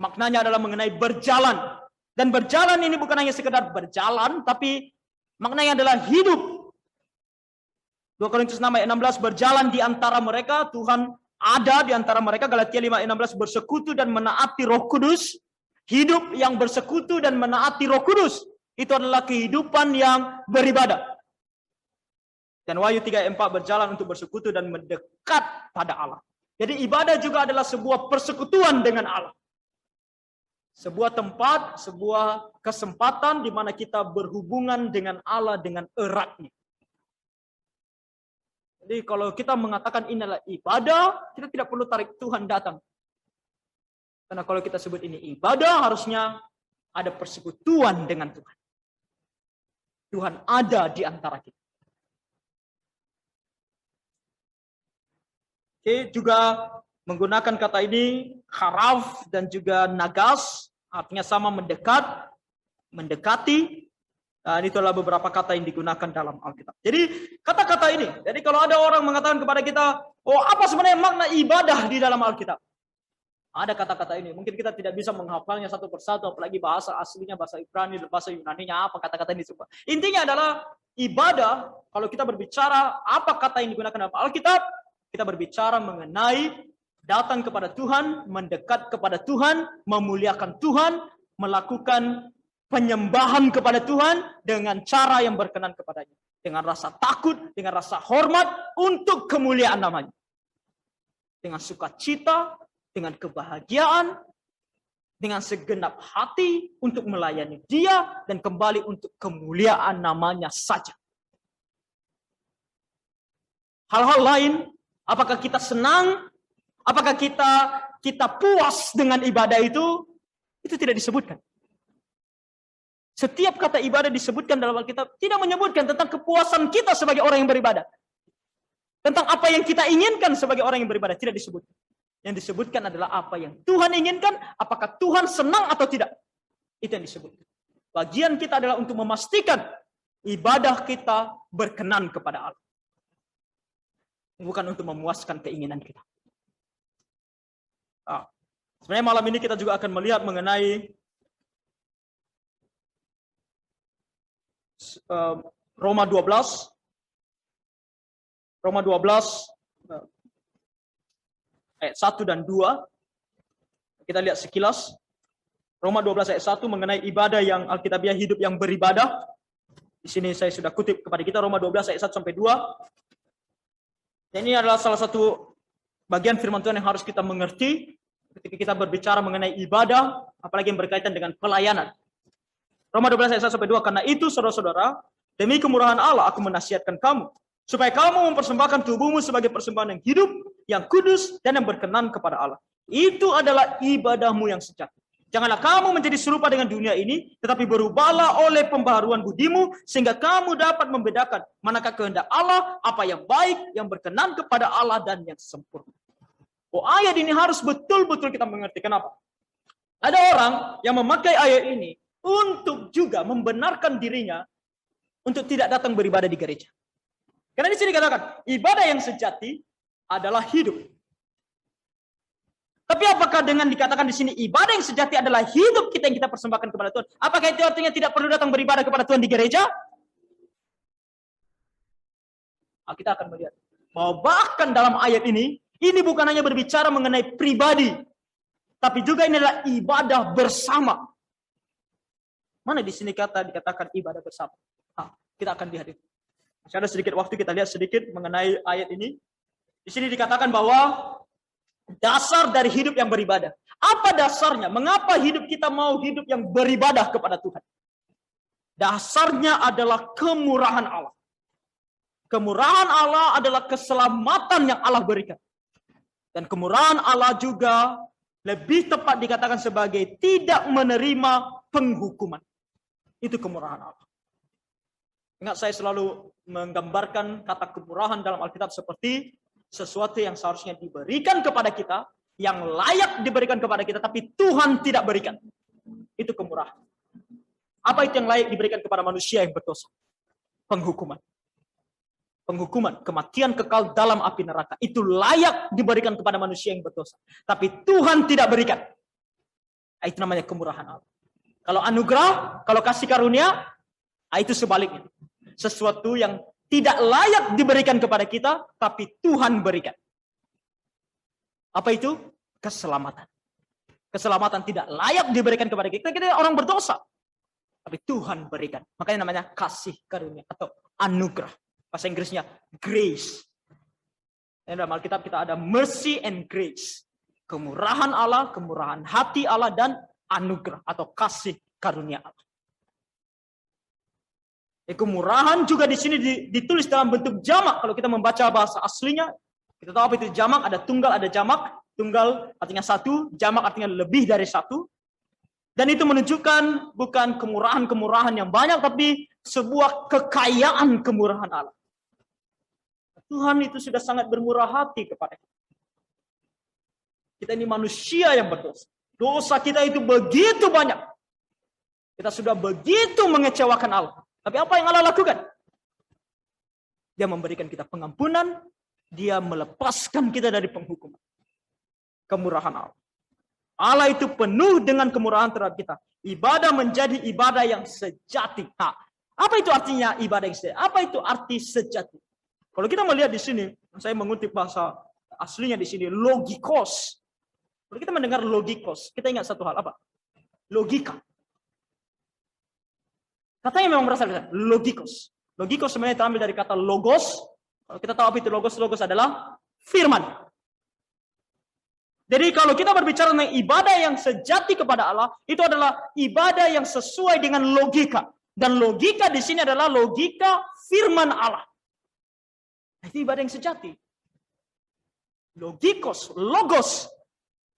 maknanya adalah mengenai berjalan. Dan berjalan ini bukan hanya sekedar berjalan, tapi maknanya adalah hidup. 2 Korintus 6 ayat 16, berjalan di antara mereka, Tuhan ada di antara mereka. Galatia 5 ayat 16, bersekutu dan menaati Roh Kudus. Hidup yang bersekutu dan menaati Roh Kudus, itu adalah kehidupan yang beribadah. Dan Wahyu 3 ayat 4, berjalan untuk bersekutu dan mendekat pada Allah. Jadi ibadah juga adalah sebuah persekutuan dengan Allah. Sebuah tempat, sebuah kesempatan di mana kita berhubungan dengan Allah dengan eratnya. Jadi kalau kita mengatakan ini adalah ibadah, kita tidak perlu tarik Tuhan datang. Karena kalau kita sebut ini ibadah, harusnya ada persekutuan dengan Tuhan. Tuhan ada di antara kita. Oke, juga menggunakan kata ini haraf dan juga nagas, artinya sama, mendekat, mendekati. Dan itu adalah beberapa kata yang digunakan dalam Alkitab. Jadi kata-kata ini, jadi kalau ada orang mengatakan kepada kita, oh apa sebenarnya makna ibadah di dalam Alkitab? Ada kata-kata ini. Mungkin kita tidak bisa menghafalnya satu persatu, apalagi bahasa aslinya, bahasa Ibrani, bahasa Yunani-nya apa kata-kata ini semua. Intinya adalah ibadah, kalau kita berbicara apa kata yang digunakan dalam Alkitab, kita berbicara mengenai datang kepada Tuhan, mendekat kepada Tuhan, memuliakan Tuhan, melakukan penyembahan kepada Tuhan dengan cara yang berkenan kepadanya. Dengan rasa takut, dengan rasa hormat untuk kemuliaan namanya. Dengan sukacita, dengan kebahagiaan, dengan segenap hati untuk melayani Dia dan kembali untuk kemuliaan namanya saja. Hal-hal lain, apakah kita senang, apakah kita puas dengan ibadah itu tidak disebutkan. Setiap kata ibadah disebutkan dalam Alkitab tidak menyebutkan tentang kepuasan kita sebagai orang yang beribadah. Tentang apa yang kita inginkan sebagai orang yang beribadah tidak disebutkan. Yang disebutkan adalah apa yang Tuhan inginkan, apakah Tuhan senang atau tidak. Itu yang disebutkan. Bagian kita adalah untuk memastikan ibadah kita berkenan kepada Allah. Bukan untuk memuaskan keinginan kita. Sebenarnya malam ini kita juga akan melihat mengenai Roma 12 ayat 1 dan 2. Kita lihat sekilas. Roma 12 ayat 1 mengenai ibadah yang Alkitabiah hidup yang beribadah. Di sini saya sudah kutip kepada kita Roma 12 ayat 1 sampai 2. Dan ini adalah salah satu bagian firman Tuhan yang harus kita mengerti ketika kita berbicara mengenai ibadah, apalagi yang berkaitan dengan pelayanan. Roma 12 ayat 1 sampai 2, karena itu saudara-saudara, demi kemurahan Allah aku menasihatkan kamu, supaya kamu mempersembahkan tubuhmu sebagai persembahan yang hidup, yang kudus, dan yang berkenan kepada Allah. Itu adalah ibadahmu yang sejati. Janganlah kamu menjadi serupa dengan dunia ini, tetapi berubahlah oleh pembaharuan budimu, sehingga kamu dapat membedakan manakah kehendak Allah, apa yang baik, yang berkenan kepada Allah, dan yang sempurna. Ayat ini harus betul-betul kita mengerti. Kenapa? Ada orang yang memakai ayat ini untuk juga membenarkan dirinya untuk tidak datang beribadah di gereja. Karena di sini katakan, ibadah yang sejati adalah hidup. Tapi apakah dengan dikatakan di sini ibadah yang sejati adalah hidup kita yang kita persembahkan kepada Tuhan? Apakah itu artinya tidak perlu datang beribadah kepada Tuhan di gereja? Kita akan melihat bahwa bahkan dalam ayat ini bukan hanya berbicara mengenai pribadi, tapi juga ini adalah ibadah bersama. Mana di sini dikatakan ibadah bersama? Kita akan lihat itu. Masih ada sedikit waktu, kita lihat sedikit mengenai ayat ini. Di sini dikatakan bahwa dasar dari hidup yang beribadah. Apa dasarnya? Mengapa hidup kita mau hidup yang beribadah kepada Tuhan? Dasarnya adalah kemurahan Allah. Kemurahan Allah adalah keselamatan yang Allah berikan. Dan kemurahan Allah juga lebih tepat dikatakan sebagai tidak menerima penghukuman. Itu kemurahan Allah. Ingat, saya selalu menggambarkan kata kemurahan dalam Alkitab seperti sesuatu yang seharusnya diberikan kepada kita, yang layak diberikan kepada kita, tapi Tuhan tidak berikan. Itu kemurahan. Apa itu yang layak diberikan kepada manusia yang berdosa? Penghukuman. Penghukuman, kematian kekal dalam api neraka. Itu layak diberikan kepada manusia yang berdosa. Tapi Tuhan tidak berikan. Itu namanya kemurahan Allah. Kalau anugerah, kalau kasih karunia, itu sebaliknya. Sesuatu yang tidak layak diberikan kepada kita, tapi Tuhan berikan. Apa itu? Keselamatan. Keselamatan tidak layak diberikan kepada kita. Kita orang berdosa. Tapi Tuhan berikan. Makanya namanya kasih karunia atau anugerah. Bahasa Inggrisnya grace. Dalam Alkitab kita ada mercy and grace. Kemurahan Allah, kemurahan hati Allah, dan anugerah atau kasih karunia Allah. Kemurahan juga di sini ditulis dalam bentuk jamak. Kalau kita membaca bahasa aslinya, kita tahu apa itu jamak. Ada tunggal, ada jamak. Tunggal artinya satu, jamak artinya lebih dari satu. Dan itu menunjukkan bukan kemurahan-kemurahan yang banyak, tapi sebuah kekayaan kemurahan Allah. Tuhan itu sudah sangat bermurah hati kepada kita. Kita ini manusia yang berdosa. Dosa kita itu begitu banyak. Kita sudah begitu mengecewakan Allah. Tapi apa yang Allah lakukan? Dia memberikan kita pengampunan, dia melepaskan kita dari penghukuman. Kemurahan Allah. Allah itu penuh dengan kemurahan terhadap kita. Ibadah menjadi ibadah yang sejati. Nah, apa itu artinya ibadah yang sejati? Apa itu arti sejati? Kalau kita melihat di sini, saya mengutip bahasa aslinya di sini, logikos. Kalau kita mendengar logikos, kita ingat satu hal apa? Logika. Katanya memang berasal dari logikos. Logikos sebenarnya terambil dari kata logos. Kalau kita tahu apa itu logos, logos adalah firman. Jadi kalau kita berbicara tentang ibadah yang sejati kepada Allah, itu adalah ibadah yang sesuai dengan logika. Dan logika di sini adalah logika firman Allah. Itu ibadah yang sejati. Logikos, logos.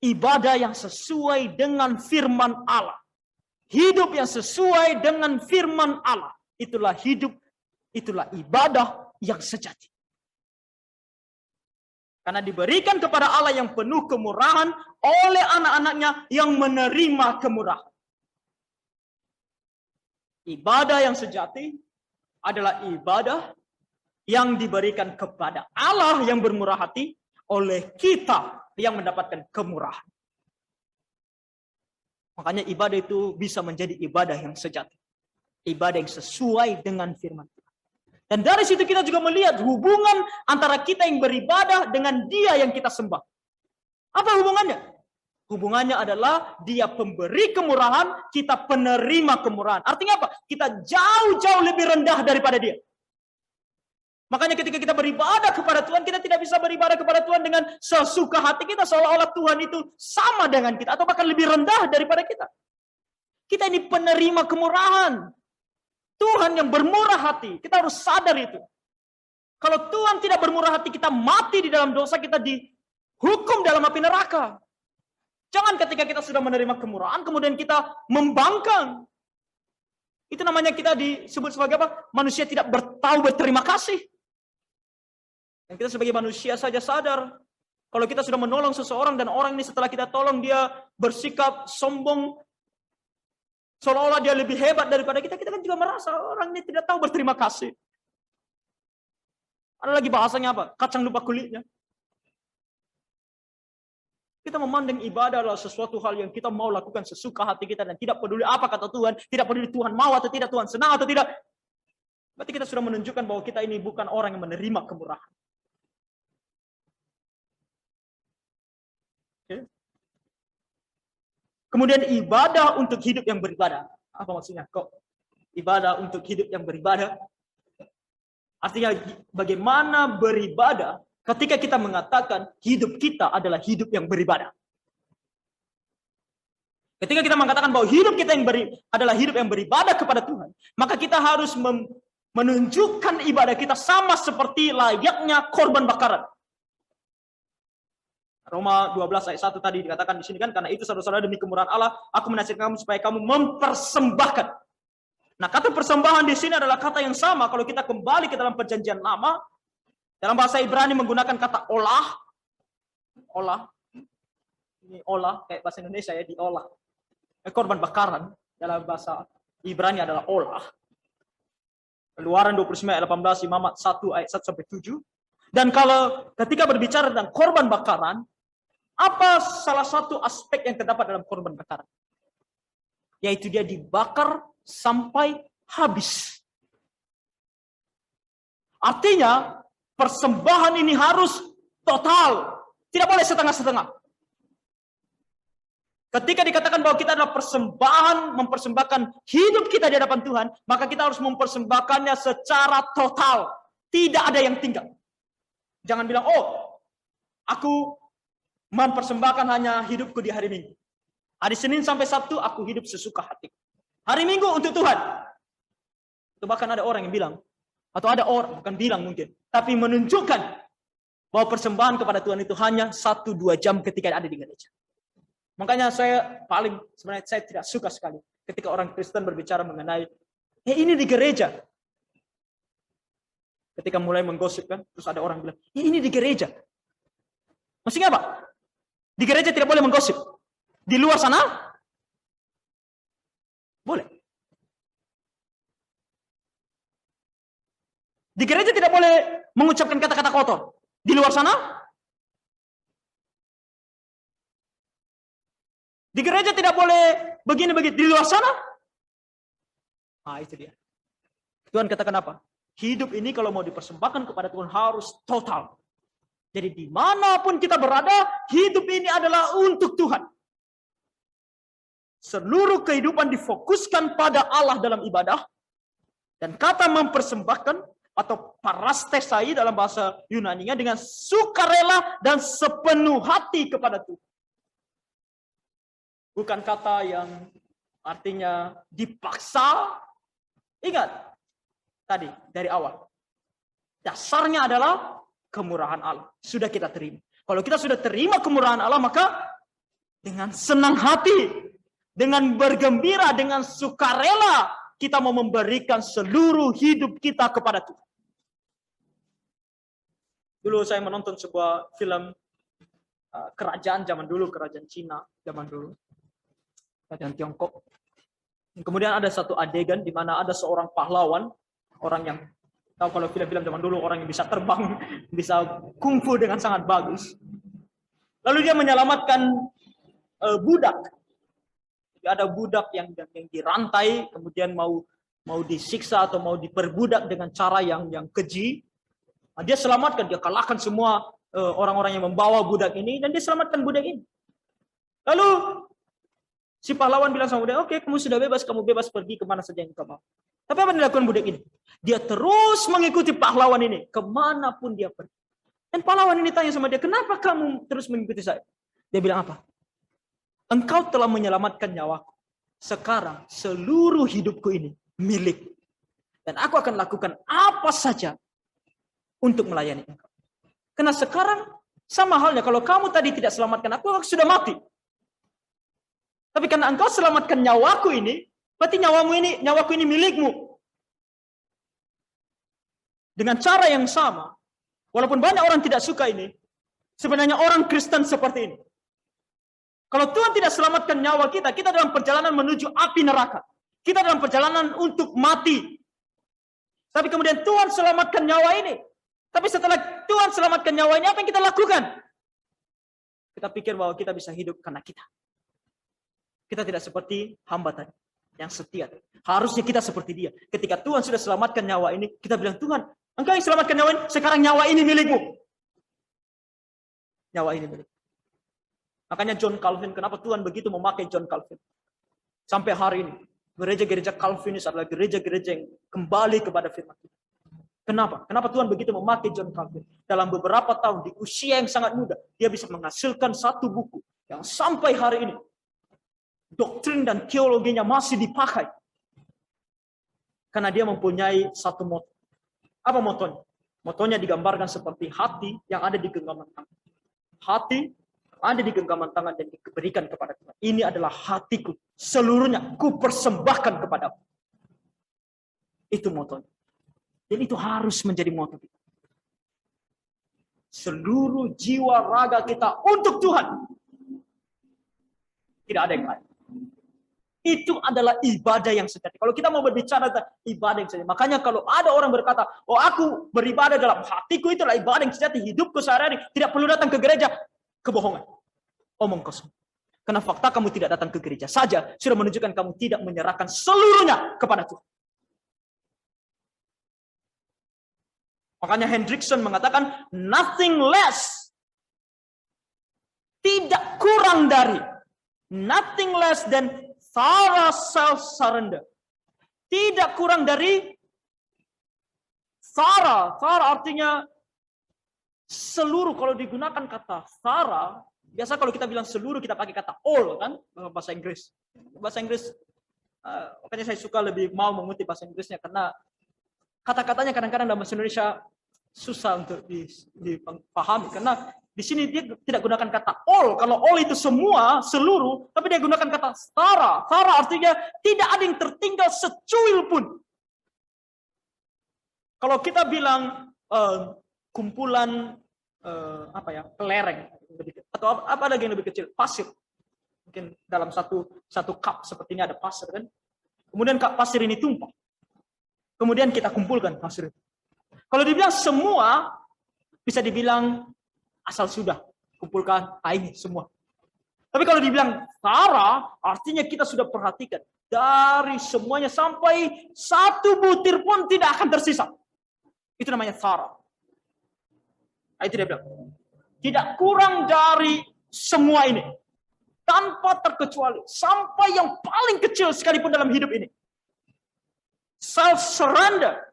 Ibadah yang sesuai dengan firman Allah. Hidup yang sesuai dengan firman Allah. Itulah hidup, itulah ibadah yang sejati. Karena diberikan kepada Allah yang penuh kemurahan oleh anak-anaknya yang menerima kemurahan. Ibadah yang sejati adalah ibadah yang diberikan kepada Allah yang bermurah hati oleh kita yang mendapatkan kemurahan. Makanya ibadah itu bisa menjadi ibadah yang sejati. Ibadah yang sesuai dengan firman Tuhan. Dan dari situ kita juga melihat hubungan antara kita yang beribadah dengan Dia yang kita sembah. Apa hubungannya? Hubungannya adalah Dia pemberi kemurahan, kita penerima kemurahan. Artinya apa? Kita jauh-jauh lebih rendah daripada Dia. Makanya ketika kita beribadah kepada Tuhan, kita tidak bisa beribadah kepada Tuhan dengan sesuka hati kita, seolah-olah Tuhan itu sama dengan kita, atau bahkan lebih rendah daripada kita. Kita ini penerima kemurahan. Tuhan yang bermurah hati. Kita harus sadar itu. Kalau Tuhan tidak bermurah hati, kita mati di dalam dosa, kita dihukum dalam api neraka. Jangan ketika kita sudah menerima kemurahan, kemudian kita membangkang. Itu namanya kita disebut sebagai apa? Manusia tidak tahu berterima kasih. Dan kita sebagai manusia saja sadar. Kalau kita sudah menolong seseorang dan orang ini setelah kita tolong dia bersikap sombong, seolah-olah dia lebih hebat daripada kita, kita kan juga merasa orang ini tidak tahu berterima kasih. Ada lagi bahasanya apa? Kacang lupa kulitnya. Kita memandang ibadah adalah sesuatu hal yang kita mau lakukan sesuka hati kita dan tidak peduli apa kata Tuhan, tidak peduli Tuhan mau atau tidak, Tuhan senang atau tidak. Berarti kita sudah menunjukkan bahwa kita ini bukan orang yang menerima kemurahan. Okay. Kemudian ibadah untuk hidup yang beribadah. Apa maksudnya? Kok ibadah untuk hidup yang beribadah? Artinya bagaimana beribadah ketika kita mengatakan hidup kita adalah hidup yang beribadah. Ketika kita mengatakan bahwa hidup kita adalah hidup yang beribadah kepada Tuhan, maka kita harus menunjukkan ibadah kita sama seperti layaknya korban bakaran. Roma 12 ayat 1 tadi dikatakan di sini kan, karena itu saudara-saudara demi kemurahan Allah, aku menasihatkan kamu supaya kamu mempersembahkan. Nah, kata persembahan di sini adalah kata yang sama kalau kita kembali ke dalam perjanjian lama. Dalam bahasa Ibrani menggunakan kata olah. Olah. Ini olah, kayak bahasa Indonesia ya, diolah. Korban bakaran dalam bahasa Ibrani adalah olah. Keluaran 29 ayat 18, Imamat 1 ayat 1 sampai 7. Dan kalau ketika berbicara tentang korban bakaran, apa salah satu aspek yang terdapat dalam korban bakaran? Yaitu dia dibakar sampai habis. Artinya, persembahan ini harus total. Tidak boleh setengah-setengah. Ketika dikatakan bahwa kita adalah persembahan, mempersembahkan hidup kita di hadapan Tuhan, maka kita harus mempersembahkannya secara total. Tidak ada yang tinggal. Jangan bilang, oh, aku mempersembahkan hanya hidupku di hari Minggu. Hari Senin sampai Sabtu, aku hidup sesuka hati. Hari Minggu untuk Tuhan. Itu bahkan ada orang yang bilang, atau ada orang, bukan bilang mungkin, tapi menunjukkan bahwa persembahan kepada Tuhan itu hanya 1-2 jam ketika ada di gereja. Makanya sebenarnya saya tidak suka sekali ketika orang Kristen berbicara mengenai, ini di gereja. Ketika mulai menggosipkan, terus ada orang bilang, ini di gereja. Maksudnya apa? Di gereja tidak boleh menggosip. Di luar sana, boleh. Di gereja tidak boleh mengucapkan kata-kata kotor. Di luar sana? Di gereja tidak boleh begini-begini. Di luar sana? Ah, itu dia. Tuhan katakan apa? Hidup ini kalau mau dipersembahkan kepada Tuhan harus total. Jadi dimanapun kita berada, hidup ini adalah untuk Tuhan. Seluruh kehidupan difokuskan pada Allah dalam ibadah. Dan kata mempersembahkan atau parastesai dalam bahasa Yunaninya dengan sukarela dan sepenuh hati kepada Tuhan. Bukan kata yang artinya dipaksa. Ingat tadi dari awal. Dasarnya adalah kemurahan Allah. Sudah kita terima. Kalau kita sudah terima kemurahan Allah, maka dengan senang hati, dengan bergembira, dengan sukarela, kita mau memberikan seluruh hidup kita kepada Tuhan. Dulu saya menonton sebuah film kerajaan zaman dulu, kerajaan Cina zaman dulu, kerajaan Tiongkok. Kemudian ada satu adegan di mana ada seorang pahlawan, orang yang tahu kalau film-film zaman dulu, orang yang bisa terbang, bisa kungfu dengan sangat bagus. Lalu dia menyelamatkan budak. Jadi ada budak yang dirantai, kemudian mau disiksa atau mau diperbudak dengan cara yang keji. Nah, dia selamatkan, dia kalahkan semua orang-orang yang membawa budak ini, dan dia selamatkan budak ini. Lalu si pahlawan bilang sama budak, oke, kamu sudah bebas, kamu bebas pergi kemana saja yang kamu mau. Tapi apa yang dilakukan budak ini? Dia terus mengikuti pahlawan ini, kemanapun dia pergi. Dan pahlawan ini tanya sama dia, kenapa kamu terus mengikuti saya? Dia bilang apa? Engkau telah menyelamatkan nyawaku. Sekarang seluruh hidupku ini milik. Dan aku akan lakukan apa saja untuk melayani engkau. Karena sekarang sama halnya, kalau kamu tadi tidak selamatkan aku sudah mati. Tapi karena engkau selamatkan nyawaku ini, berarti nyawaku ini milikmu. Dengan cara yang sama, walaupun banyak orang tidak suka ini, sebenarnya orang Kristen seperti ini. Kalau Tuhan tidak selamatkan nyawa kita, kita dalam perjalanan menuju api neraka. Kita dalam perjalanan untuk mati. Tapi kemudian Tuhan selamatkan nyawa ini. Tapi setelah Tuhan selamatkan nyawa ini, apa yang kita lakukan? Kita pikir bahwa kita bisa hidup karena kita. Kita tidak seperti hamba tadi yang setia. Harusnya kita seperti dia. Ketika Tuhan sudah selamatkan nyawa ini, kita bilang, Tuhan, engkau yang selamatkan nyawa ini, sekarang nyawa ini milikmu. Nyawa ini milikmu. Makanya John Calvin, kenapa Tuhan begitu memakai John Calvin? Sampai hari ini, gereja-gereja Calvinis adalah gereja-gereja yang kembali kepada firman Tuhan. Kenapa? Kenapa Tuhan begitu memakai John Calvin? Dalam beberapa tahun, di usia yang sangat muda, dia bisa menghasilkan satu buku yang sampai hari ini, doktrin dan teologinya masih dipakai. Karena dia mempunyai satu moto. Apa motonya? Motonya digambarkan seperti hati yang ada di genggaman tangan. Hati ada di genggaman tangan dan diberikan kepada Tuhan. Ini adalah hatiku. Seluruhnya ku persembahkan kepadamu. Itu motonya. Dan itu harus menjadi moto kita. Seluruh jiwa raga kita untuk Tuhan. Tidak ada yang lain. Itu adalah ibadah yang sejati. Kalau kita mau berbicara tentang ibadah yang sejati. Makanya kalau ada orang berkata, oh aku beribadah dalam hatiku, itulah ibadah yang sejati. Hidupku sehari-hari tidak perlu datang ke gereja. Kebohongan. Omong kosong. Karena fakta kamu tidak datang ke gereja saja sudah menunjukkan kamu tidak menyerahkan seluruhnya kepada Tuhan. Makanya Hendrickson mengatakan nothing less. Tidak kurang dari. Nothing less than thorough self-surrender. Tidak kurang dari thorough. Thorough artinya seluruh. Kalau digunakan kata thorough, biasa kalau kita bilang seluruh kita pakai kata all kan, bahasa Inggris. Bahasa Inggris, makanya saya suka lebih mau mengutip bahasa Inggrisnya karena kata-katanya kadang-kadang dalam bahasa Indonesia susah untuk dipahami karena di sini dia tidak gunakan kata all. Kalau all itu semua, seluruh, tapi dia gunakan kata thorough. Thorough artinya tidak ada yang tertinggal secuil pun. Kalau kita bilang kumpulan kelereng atau apa lagi yang lebih kecil, pasir. Mungkin dalam satu cup seperti ini ada pasir kan. Kemudian pasir ini tumpah. Kemudian kita kumpulkan pasir itu. Kalau dibilang semua, bisa dibilang asal sudah kumpulkan aing semua. Tapi kalau dibilang Tara, artinya kita sudah perhatikan dari semuanya sampai satu butir pun tidak akan tersisa. Itu namanya Tara. Itu dia bilang. Tidak kurang dari semua ini. Tanpa terkecuali. Sampai yang paling kecil sekalipun dalam hidup ini. Self-surrender.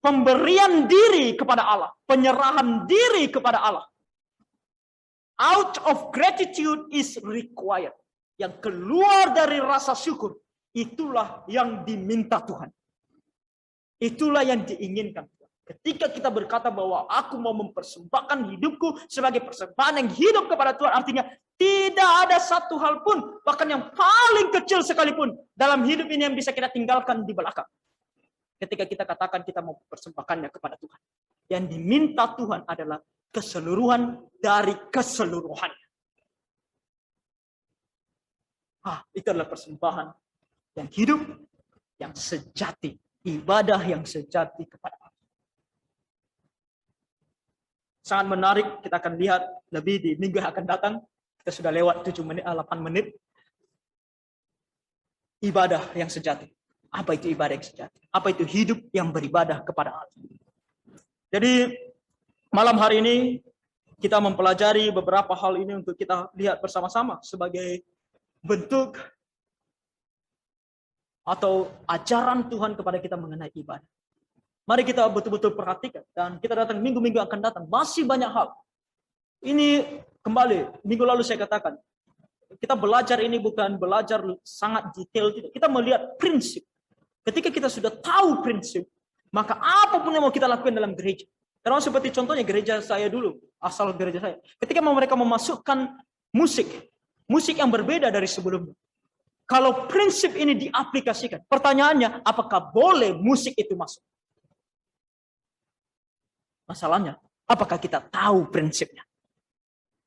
Pemberian diri kepada Allah. Penyerahan diri kepada Allah. Out of gratitude is required. Yang keluar dari rasa syukur. Itulah yang diminta Tuhan. Itulah yang diinginkan. Ketika kita berkata bahwa aku mau mempersembahkan hidupku sebagai persembahan yang hidup kepada Tuhan. Artinya tidak ada satu hal pun. Bahkan yang paling kecil sekalipun. Dalam hidup ini yang bisa kita tinggalkan di belakang. Ketika kita katakan kita mau mempersembahkannya kepada Tuhan. Yang diminta Tuhan adalah keseluruhan dari keseluruhannya. Itu adalah persembahan yang hidup, yang sejati. Ibadah yang sejati kepada Allah. Sangat menarik, kita akan lihat lebih di minggu yang akan datang. Kita sudah lewat 8 menit. Ibadah yang sejati. Apa itu ibadah yang sejati? Apa itu hidup yang beribadah kepada Allah? Jadi malam hari ini kita mempelajari beberapa hal ini untuk kita lihat bersama-sama sebagai bentuk atau ajaran Tuhan kepada kita mengenai ibadah. Mari kita betul-betul perhatikan dan kita datang minggu-minggu akan datang masih banyak hal. Ini kembali minggu lalu saya katakan kita belajar ini bukan belajar sangat detail, tidak. Kita melihat prinsip. Ketika kita sudah tahu prinsip, maka apapun yang mau kita lakukan dalam gereja. Terus seperti contohnya gereja saya dulu, asal gereja saya. Ketika mereka memasukkan musik yang berbeda dari sebelumnya. Kalau prinsip ini diaplikasikan, pertanyaannya apakah boleh musik itu masuk? Masalahnya, apakah kita tahu prinsipnya?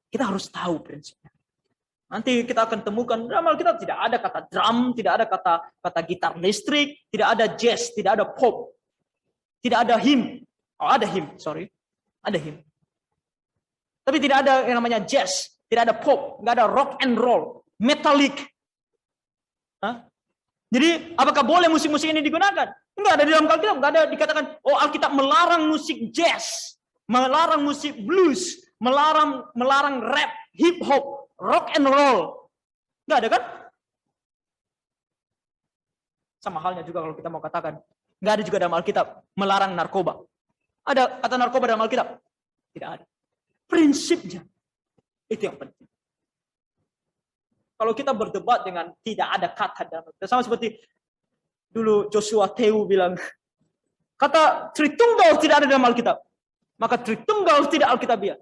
Kita harus tahu prinsipnya. Nanti kita akan temukan dalam Alkitab tidak ada kata drum, tidak ada kata gitar listrik, tidak ada jazz, tidak ada pop, tidak ada hymn. Oh, ada hymn, sorry, ada hymn. Tapi tidak ada yang namanya jazz, tidak ada pop, nggak ada rock and roll, metallic. Jadi apakah boleh musik-musik ini digunakan? Enggak ada di dalam Alkitab, enggak ada dikatakan oh Alkitab melarang musik jazz, melarang musik blues, melarang rap, hip hop. Rock and roll. Nggak ada kan? Sama halnya juga kalau kita mau katakan. Nggak ada juga dalam Alkitab melarang narkoba. Ada kata narkoba dalam Alkitab? Tidak ada. Prinsipnya. Itu yang penting. Kalau kita berdebat dengan tidak ada kata dalam Alkitab. Sama seperti dulu Joshua Teu bilang. Kata Tritunggal tidak ada dalam Alkitab. Maka Tritunggal tidak Alkitabiah.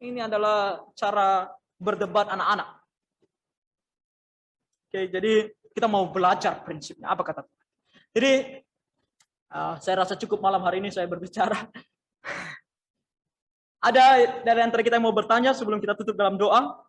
Ini adalah cara berdebat anak-anak. Oke, jadi kita mau belajar prinsipnya. Apa kata Tuhan? Jadi, saya rasa cukup malam hari ini saya berbicara. Ada dari antara kita yang mau bertanya sebelum kita tutup dalam doa?